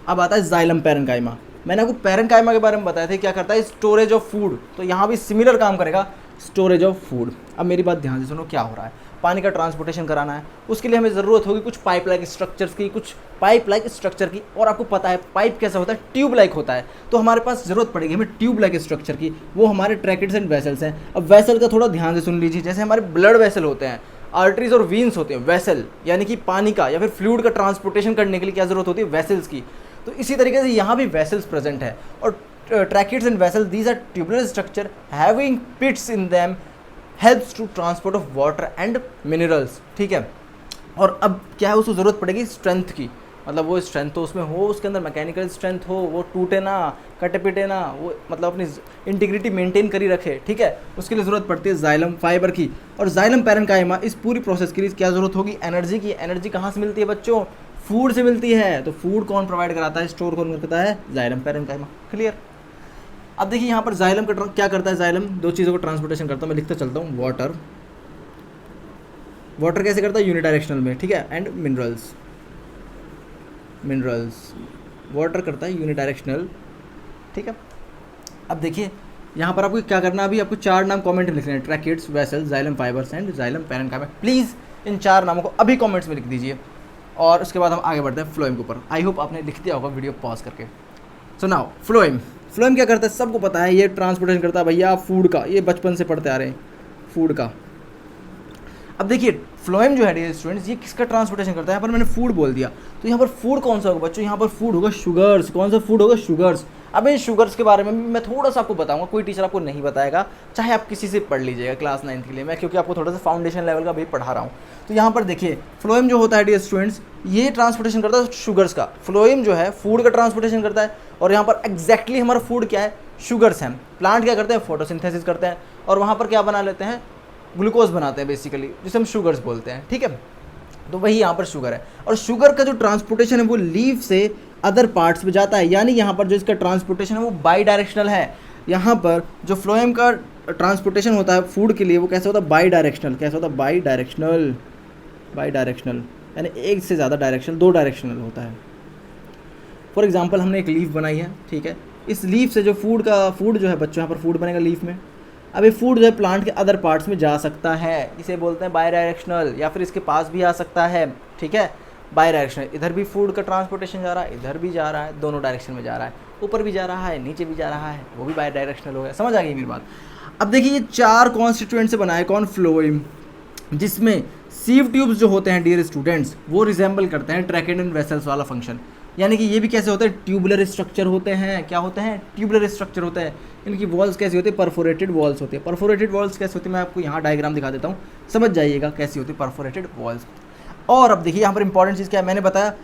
अब आता है जाइलम पेरेन्काइमा। मैंने आपको पेरेन्काइमा के बारे में बताया था क्या करता है, स्टोरेज ऑफ फूड, तो यहाँ भी सिमिलर काम करेगा, स्टोरेज ऑफ फूड। अब मेरी बात ध्यान से सुनो, क्या हो रहा है, पानी का ट्रांसपोर्टेशन कराना है, उसके लिए हमें ज़रूरत होगी कुछ पाइप लाइक स्ट्रक्चर्स की, कुछ पाइप लाइक स्ट्रक्चर की। और आपको पता है पाइप कैसा होता है, ट्यूब लाइक होता है, तो हमारे पास ज़रूरत पड़ेगी हमें ट्यूब लाइक स्ट्रक्चर की, वो हमारे ट्रैकेट्स एंड वेसल्स हैं। अब वेसल का थोड़ा ध्यान से सुन लीजिए, जैसे हमारे ब्लड वेसल होते हैं, आर्टरीज और वीन्स होते हैं, वेसल यानी कि पानी का या फिर फ्लूइड का ट्रांसपोर्टेशन करने के लिए क्या ज़रूरत होती है, वेसल्स की। तो इसी तरीके से यहाँ भी वेसल्स प्रेजेंट है। और tracheids and vessels, these are tubular structure having pits in them, helps to transport of water and minerals। ठीक है, और अब क्या है, उसको ज़रूरत पड़ेगी स्ट्रेंथ की, मतलब वो स्ट्रेंथ तो उसमें हो, उसके अंदर मैकेनिकल स्ट्रेंथ हो, वो टूटे ना, कटे पिटे ना, वो मतलब अपनी इंटीग्रिटी मेंटेन करी रखे। ठीक है, उसके लिए ज़रूरत पड़ती है जाइलम फाइबर की। और जाइलम पैरेन्काइमा, इस पूरी प्रोसेस के लिए क्या ज़रूरत होगी, एनर्जी की। एनर्जी कहाँ से मिलती है बच्चों, फूड से मिलती है। तो फूड कौन प्रोवाइड कराता है, स्टोर कौन करता है, जाइलम पैरेन्काइमा। क्लियर। अब देखिए यहाँ पर जाइलम का क्या करता है, जाइलम दो चीज़ों को ट्रांसपोर्टेशन करता है, मैं लिखता चलता हूँ। वाटर, वाटर कैसे करता है, यूनिडायरेक्शनल में। ठीक है, एंड मिनरल्स, मिनरल्स वाटर करता है यूनिडायरेक्शनल। ठीक है, अब देखिए यहाँ पर आपको क्या करना है, अभी आपको 4 नाम कमेंट में लिखने हैं, tracheids, vessels, xylem fibres and xylem parenchyma. Please in 4 नामों को अभी कमेंट्स में लिख दीजिए, और उसके बाद हम आगे बढ़ते हैं फ्लोएम के ऊपर। आई होप आपने लिख दिया होगा वीडियो पॉज करके। सो नाउ फ्लोएम, फ्लोएम क्या करता है, सबको पता है, ये ट्रांसपोर्टेशन करता है भैया फूड का, ये बचपन से पढ़ते आ रहे हैं, फूड का। अब देखिए फ्लोएम जो है डियर स्टूडेंट्स, ये किसका ट्रांसपोर्टेशन करता है, यहाँ पर मैंने फूड बोल दिया, तो यहाँ पर फूड कौन सा होगा बच्चों, यहाँ पर फूड होगा शुगर्स। कौन सा फूड होगा, शुगर्स। अब इन शुगर्स के बारे में मैं थोड़ा सा आपको बताऊंगा, कोई टीचर आपको नहीं बताएगा, चाहे आप किसी से पढ़ लीजिएगा क्लास 9 के लिए, मैं क्योंकि आपको थोड़ा सा फाउंडेशन लेवल का भी पढ़ा रहा हूँ। तो यहाँ पर देखिए फ्लोएम जो होता है डियर स्टूडेंट्स, ये ट्रांसपोर्टेशन करता है शुगर्स का। फ्लोएम जो है फूड का ट्रांसपोर्टेशन करता है, और यहाँ पर एग्जैक्टली हमारा फूड क्या है, शुगर्स हैं। प्लांट क्या करते हैं, फोटोसिंथेसिस करते हैं, और वहाँ पर क्या बना लेते हैं, ग्लूकोज बनाते हैं बेसिकली, जिसे हम शुगर्स बोलते हैं। ठीक है, तो वही यहाँ पर शुगर है। और शुगर का जो ट्रांसपोर्टेशन है वो लीफ से अदर पार्ट्स में जाता है, यानी यहाँ पर जो इसका ट्रांसपोर्टेशन है वो बाई डायरेक्शनल है। यहाँ पर जो फ्लोएम का ट्रांसपोर्टेशन होता है फूड के लिए, वो कैसे होता है, बाई डायरेक्शनल। कैसे होता है, बाई डायरेक्शनल, बाई डायरेक्शनल यानी एक से ज़्यादा डायरेक्शनल, 2 डायरेक्शनल होता है। फॉर एग्जाम्पल हमने एक लीफ बनाई है, ठीक है, इस लीफ से जो फूड जो है बच्चों, यहाँ पर फूड बनेगा लीफ में। अब ये फूड जो है प्लांट के अदर पार्ट्स में जा सकता है, इसे बोलते हैं बाई डायरेक्शनल, या फिर इसके पास भी आ सकता है। ठीक है, बाई डायरेक्शनल, इधर भी फूड का ट्रांसपोर्टेशन जा रहा है, इधर भी जा रहा है, दोनों डायरेक्शन में जा रहा है, ऊपर भी जा रहा है, नीचे भी जा रहा है, वो भी बाई डायरेक्शनल हो गया। समझ आ गई मेरी बात। अब देखिए ये 4 कॉन्स्टिट्यूएंट से बना है कौन, फ्लोएम, जिसमें सीव ट्यूब्स जो होते हैं डियर स्टूडेंट्स, वो रिजेंबल करते हैं ट्रैकेड एंड वेसल्स वाला फंक्शन। यानी कि ये भी कैसे होते हैं, ट्यूबुलर स्ट्रक्चर होते हैं। क्या होते हैं, ट्यूबुलर स्ट्रक्चर होते हैं। इनकी वॉल्स कैसी होती है, परफोरेटेड वॉल्स होती है। परफोरेटेड वॉल्स कैसे होती है, मैं आपको यहाँ डायग्राम दिखा देता हूँ, समझ जाइएगा कैसी होती है परफोरेटेड वॉल्स। और अब देखिए यहाँ पर इंपॉर्टेंट चीज़ क्या है, मैंने बताया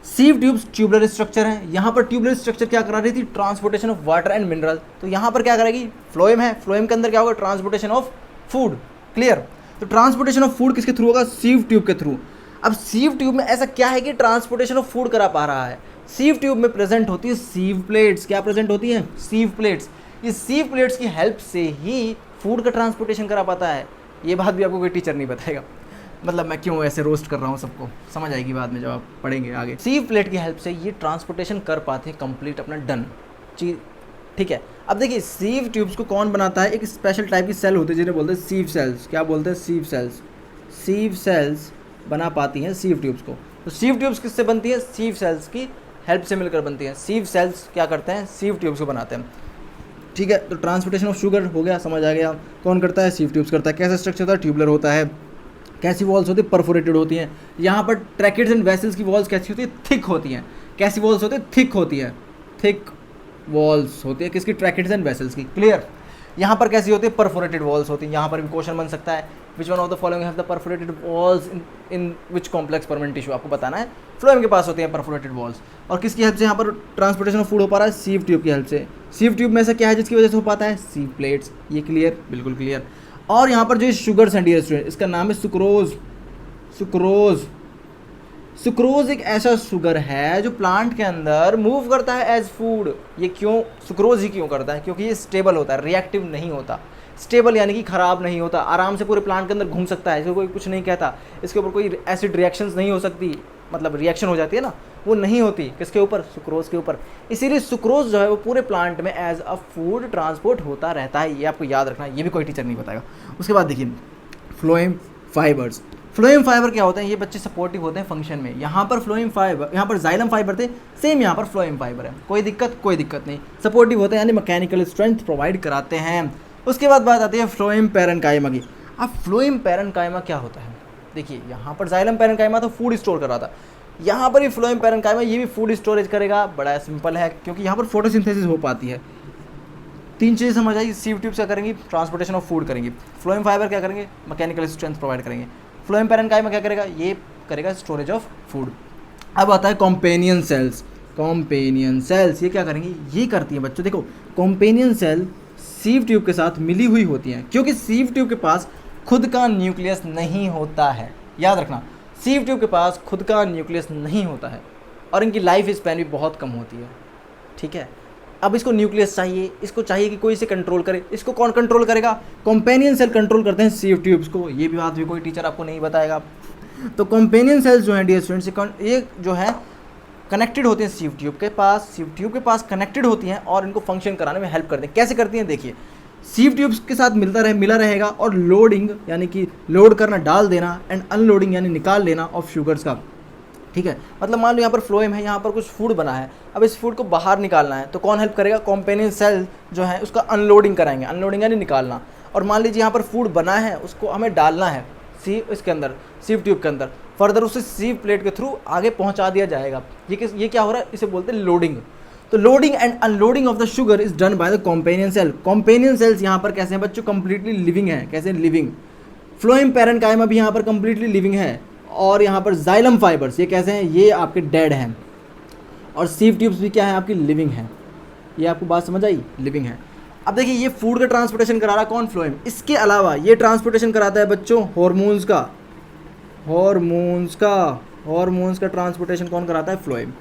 सीव ट्यूब्स ट्यूबुलर स्ट्रक्चर है। यहाँ पर ट्यूबुलर स्ट्रक्चर क्या करा रही थी, transportation of water and mineral. तो यहाँ पर क्या करेगी, फ्लोएम है, फ्लोएम के अंदर क्या होगा, ट्रांसपोर्टेशन ऑफ फूड। क्लियर। तो ट्रांसपोर्टेशन ऑफ फूड किसके थ्रू होगा, सीव ट्यूब के थ्रू। अब सीव ट्यूब में ऐसा क्या है कि ट्रांसपोर्टेशन ऑफ फूड करा पा रहा है, सीव ट्यूब में प्रेजेंट होती है सीव प्लेट्स। क्या प्रेजेंट होती है, सीव प्लेट्स। इस सीव प्लेट्स की हेल्प से ही फूड का ट्रांसपोर्टेशन करा पाता है। ये बात भी आपको कोई टीचर नहीं बताएगा, मतलब मैं क्यों ऐसे रोस्ट कर रहा हूँ सबको, समझ आएगी बाद में जब आप पढ़ेंगे आगे। सीव प्लेट की हेल्प से ये ट्रांसपोर्टेशन कर पाते हैं कंप्लीट अपना डन चीज। ठीक है, अब देखिए सीव ट्यूब्स को कौन बनाता है, एक स्पेशल टाइप की सेल होती है जिन्हें बोलते हैं सीव सेल्स। क्या बोलते हैं, सीव सेल्स। सीव सेल्स बना पाती हैं सीव ट्यूब्स को। तो सीव ट्यूब्स किससे बनती है, सीव सेल्स की हेल्प से मिलकर बनती हैं। सीव सेल्स क्या करते हैं, सीव ट्यूब्स को बनाते हैं। ठीक है, तो ट्रांसपोर्टेशन ऑफ शुगर हो गया, समझ आ गया। कौन करता है, सीव ट्यूब्स करता है। कैसा स्ट्रक्चर होता है, ट्यूबुलर होता है। कैसी वॉल्स होती है, परफोरेटेड होती हैं। यहाँ पर ट्रैकेट्स एंड वेसल्स की वॉल्स कैसी होती है, थिक होती हैं। कैसी वॉल्स होती है, थिक होती है। थिक वॉल्स होती है किसकी, ट्रैकेट्स एंड वेसल्स की। क्लियर। यहाँ पर कैसी होती है, परफोरेटेड वॉल्स होती हैं। यहाँ पर भी क्वेश्चन बन सकता है, which one of the following have the perforated walls in which complex permanent tissue, आपको बताना है। फ्लोएम के पास होती हैं परफोरेटेड वॉल्स। और किसकी हेल्प से यहाँ पर ट्रांसपोर्टेशन ऑफ फूड हो पा रहा है, सीव ट्यूब की हेल्प से। सीव ट्यूब में से क्या है जिसकी वजह से हो पाता है, सीव प्लेट्स। ये क्लियर, बिल्कुल क्लियर। और यहाँ पर जो शुगर्स हैं डियर स्टूडेंट, इसका नाम है सुक्रोज। सुक्रोज, सुक्रोज एक ऐसा शुगर है जो प्लांट के अंदर मूव करता है एज फूड। ये क्यों, सुक्रोज ही क्यों करता है, क्योंकि ये स्टेबल होता है, रिएक्टिव नहीं होता। स्टेबल यानी कि खराब नहीं होता, आराम से पूरे प्लांट के अंदर घूम सकता है, इसको कोई कुछ नहीं कहता। इसके ऊपर कोई एसिड रिएक्शंस नहीं हो सकती, मतलब रिएक्शन हो जाती है ना, वो नहीं होती। किसके ऊपर, सुक्रोज के ऊपर। इसीलिए सुक्रोज जो है वो पूरे प्लांट में एज अ फूड ट्रांसपोर्ट होता रहता है। ये आपको याद रखना है, ये भी कोई टीचर नहीं बताएगा। उसके बाद देखिए फ्लोएम, फाइबर्स। फ्लोएम फाइबर क्या होते हैं, ये बच्चे सपोर्टिव होते हैं फंक्शन में। यहाँ पर फ्लोएम फाइबर, यहाँ पर जाइलम फाइबर थे, सेम यहाँ पर फ्लोएम फाइबर है, कोई दिक्कत नहीं, सपोर्टिव होते हैं यानी मैकेनिकल स्ट्रेंथ प्रोवाइड कराते हैं। उसके बाद बात आती है फ्लोएम पैरेन्काइमा की। अब फ्लोएम पैरेन्काइमा क्या होता है, देखिए यहाँ पर जाइलम पैरेन्काइमा तो फूड स्टोर कर रहा था, यहाँ पर भी फ्लोएम पैरेन्काइमा ये भी फूड स्टोरेज करेगा। बड़ा सिंपल है, क्योंकि यहाँ पर फोटोसिंथेसिस हो पाती है। तीन चीज़ें समझ आई, सीव ट्यूब्स क्या करेंगी, ट्रांसपोर्टेशन ऑफ फूड करेंगी। फ्लोएम फाइबर क्या करेंगे, मैकेनिकल स्ट्रेंथ प्रोवाइड करेंगे। फ्लोएम पैरेन्काइमा क्या करेगा, ये करेगा स्टोरेज ऑफ फूड। अब आता है कॉम्पेनियन सेल्स। कॉम्पेनियन सेल्स ये क्या करेंगी, ये करती हैं बच्चों, देखो कॉम्पेनियन सेल सीव ट्यूब के साथ मिली हुई होती हैं, क्योंकि सीव ट्यूब के पास खुद का न्यूक्लियस नहीं होता है। याद रखना, सीव ट्यूब के पास खुद का न्यूक्लियस नहीं होता है और इनकी लाइफ स्पैन भी बहुत कम होती है। ठीक है, अब इसको न्यूक्लियस चाहिए, इसको चाहिए कि कोई इसे कंट्रोल करे। इसको कौन कंट्रोल करेगा, कॉम्पेनियन सेल कंट्रोल करते हैं सीव ट्यूब्स को। ये भी बात भी कोई टीचर आपको नहीं बताएगा। तो कॉम्पेनियन सेल्स जो हैं डियर स्टूडेंट्स, ये जो है कनेक्टेड होते हैं सीव ट्यूब के पास, सीव ट्यूब के पास कनेक्टेड होती हैं और इनको फंक्शन कराने में हेल्प करते हैं। कैसे करती हैं, देखिए सीव ट्यूब्स के साथ मिला रहेगा और लोडिंग यानी कि लोड करना, डाल देना, एंड अनलोडिंग यानी निकाल लेना ऑफ शुगर्स का। ठीक है, मतलब मान लो यहाँ पर फ्लोएम है, यहाँ पर कुछ फूड बना है, अब इस फूड को बाहर निकालना है, तो कौन हेल्प करेगा, कॉम्पेनियन सेल जो है उसका अनलोडिंग कराएंगे। अनलोडिंग यानी निकालना। और मान लीजिए यहाँ पर फूड बना है, उसको हमें डालना है इसके अंदर, सीव ट्यूब के अंदर, फर्दर उसे सीव प्लेट के थ्रू आगे पहुँचा दिया जाएगा। ये क्या हो रहा है, इसे बोलते हैं लोडिंग। तो loading and unloading of the sugar is done by the companion cell. Companion cells यहाँ पर कैसे हैं बच्चों, कंप्लीटली लिविंग है। कैसे लिविंग, फ्लोएम पैरेन्काइमा भी यहाँ पर कंप्लीटली लिविंग है। और यहाँ पर जाइलम फाइबर्स ये कैसे हैं, ये आपके डेड हैं। और सीव ट्यूब्स भी क्या है, आपकी लिविंग है। ये आपको बात समझ आई, लिविंग है। अब देखिए ये फूड का ट्रांसपोर्टेशन करा रहा कौन, फ्लोएम। इसके अलावा ये ट्रांसपोर्टेशन कराता है बच्चों हॉर्मोन्स का। हॉर्मोन्स का ट्रांसपोर्टेशन कौन कराता है, फ्लोएम।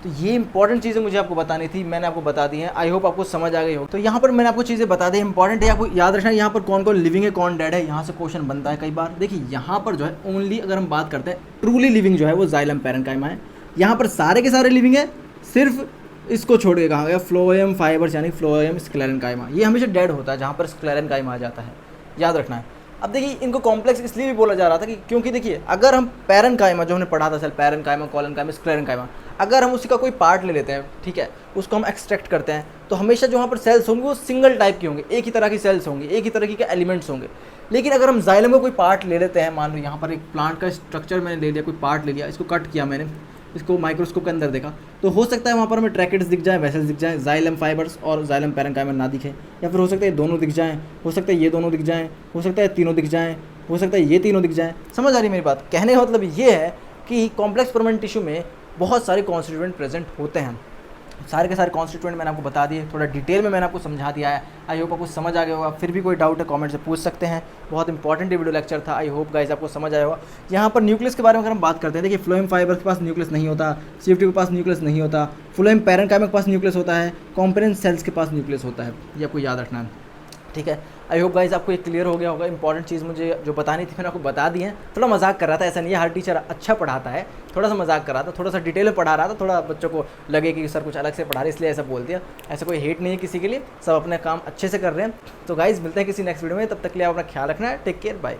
तो ये इंपॉर्टेंट चीज़ें मुझे आपको बतानी थी, मैंने आपको बता दी हैं। आई होप आपको समझ आ गई हो। तो यहाँ पर मैंने आपको चीज़ें बता दी, इंपॉर्टेंट है, आपको याद रखना है यहाँ पर कौन कौन लिविंग है कौन डेड है। यहाँ से क्वेश्चन बनता है कई बार। देखिए यहाँ पर जो है ओनली अगर हम बात करते हैं ट्रूली लिविंग जो है वो जाइलम पैरेन्काइमा है। यहाँ पर सारे के सारे लिविंग है, सिर्फ इसको छोड़ के कहा गया फ्लोएम फाइबर्स यानी फ्लोएम स्क्लेरेन्काइमा, ये हमेशा डेड होता है जहाँ पर स्क्लेरेन्काइमा आ जाता है, याद रखना है। अब देखिए इनको कॉम्प्लेक्स इसलिए भी बोला जा रहा था कि क्योंकि देखिए अगर हम पैरेन्काइमा जो हमने पढ़ा था सेल, पैरेन्काइमा, कोलेन्काइमा, स्क्लेरेन्काइमा, अगर हम उसी का कोई पार्ट ले लेते हैं, ठीक है, उसको हम एक्सट्रैक्ट करते हैं, तो हमेशा जो वहाँ पर सेल्स होंगे वो सिंगल टाइप की होंगे, एक ही तरह की सेल्स होंगी, एक ही तरह के एलिमेंट्स होंगे। लेकिन अगर हम जाइलम का कोई पार्ट ले लेते हैं, मान लो यहाँ पर एक प्लांट का स्ट्रक्चर मैंने ले लिया, कोई पार्ट ले लिया, इसको कट किया मैंने, इसको माइक्रोस्कोप के अंदर देखा, तो हो सकता है वहाँ पर हमें ट्रैकेट्स दिख जाए, वेसल्स दिख जाए, जाइलम फाइबर्स और जाइलम पैरेन्काइमा ना दिखे, या फिर हो सकता है दोनों दिख जाएँ, हो सकता है ये दोनों दिख जाएँ, हो सकता है तीनों दिख जाएँ, हो सकता है ये तीनों दिख जाएँ। समझ आ रही मेरी बात, कहने का मतलब ये है कि कॉम्प्लेक्स परमानेंट टिश्यू में बहुत सारे कॉन्स्टिट्यूएंट प्रेजेंट होते हैं। सारे के सारे कॉन्स्टिट्यूएंट मैंने आपको बता दिए, थोड़ा डिटेल में मैंने आपको समझा दिया है। आई होप आपको समझ आ गया होगा। फिर भी कोई डाउट है कमेंट से पूछ सकते हैं। बहुत इंपॉर्टेंट वीडियो लेक्चर था, आई होप गाइस आपको समझ आया होगा। यहाँ पर न्यूक्लियस के बारे में अगर हम बात करते हैं, देखिए फ्लोएम फाइबर के पास न्यूक्लियस नहीं होता, सीव ट्यूब के पास न्यूक्लियस नहीं होता, फ्लोएम पैरेन्काइमा के पास न्यूक्लियस होता है, कॉम्पेनियन सेल्स के पास न्यूक्लियस होता है। ये आपको याद रखना है, ठीक है। आई होप गाइस आपको ये क्लियर हो गया होगा। इंपॉर्टेंट चीज़ मुझे जो बतानी थी मैंने आपको बता दी है। थोड़ा मजाक कर रहा था, ऐसा नहीं है हर टीचर अच्छा पढ़ाता है, थोड़ा सा मजाक कर रहा था, थोड़ा सा डिटेल में पढ़ा रहा था, थोड़ा बच्चों को लगे कि सर कुछ अलग से पढ़ा रहे इसलिए ऐसा बोल दिया। ऐसा कोई हेट नहीं है किसी के लिए, सब अपने काम अच्छे से कर रहे हैं। तो गाइस मिलते हैं किसी नेक्स्ट वीडियो में, तब तक के लिए आप अपना ख्याल रखना है। Take care, bye.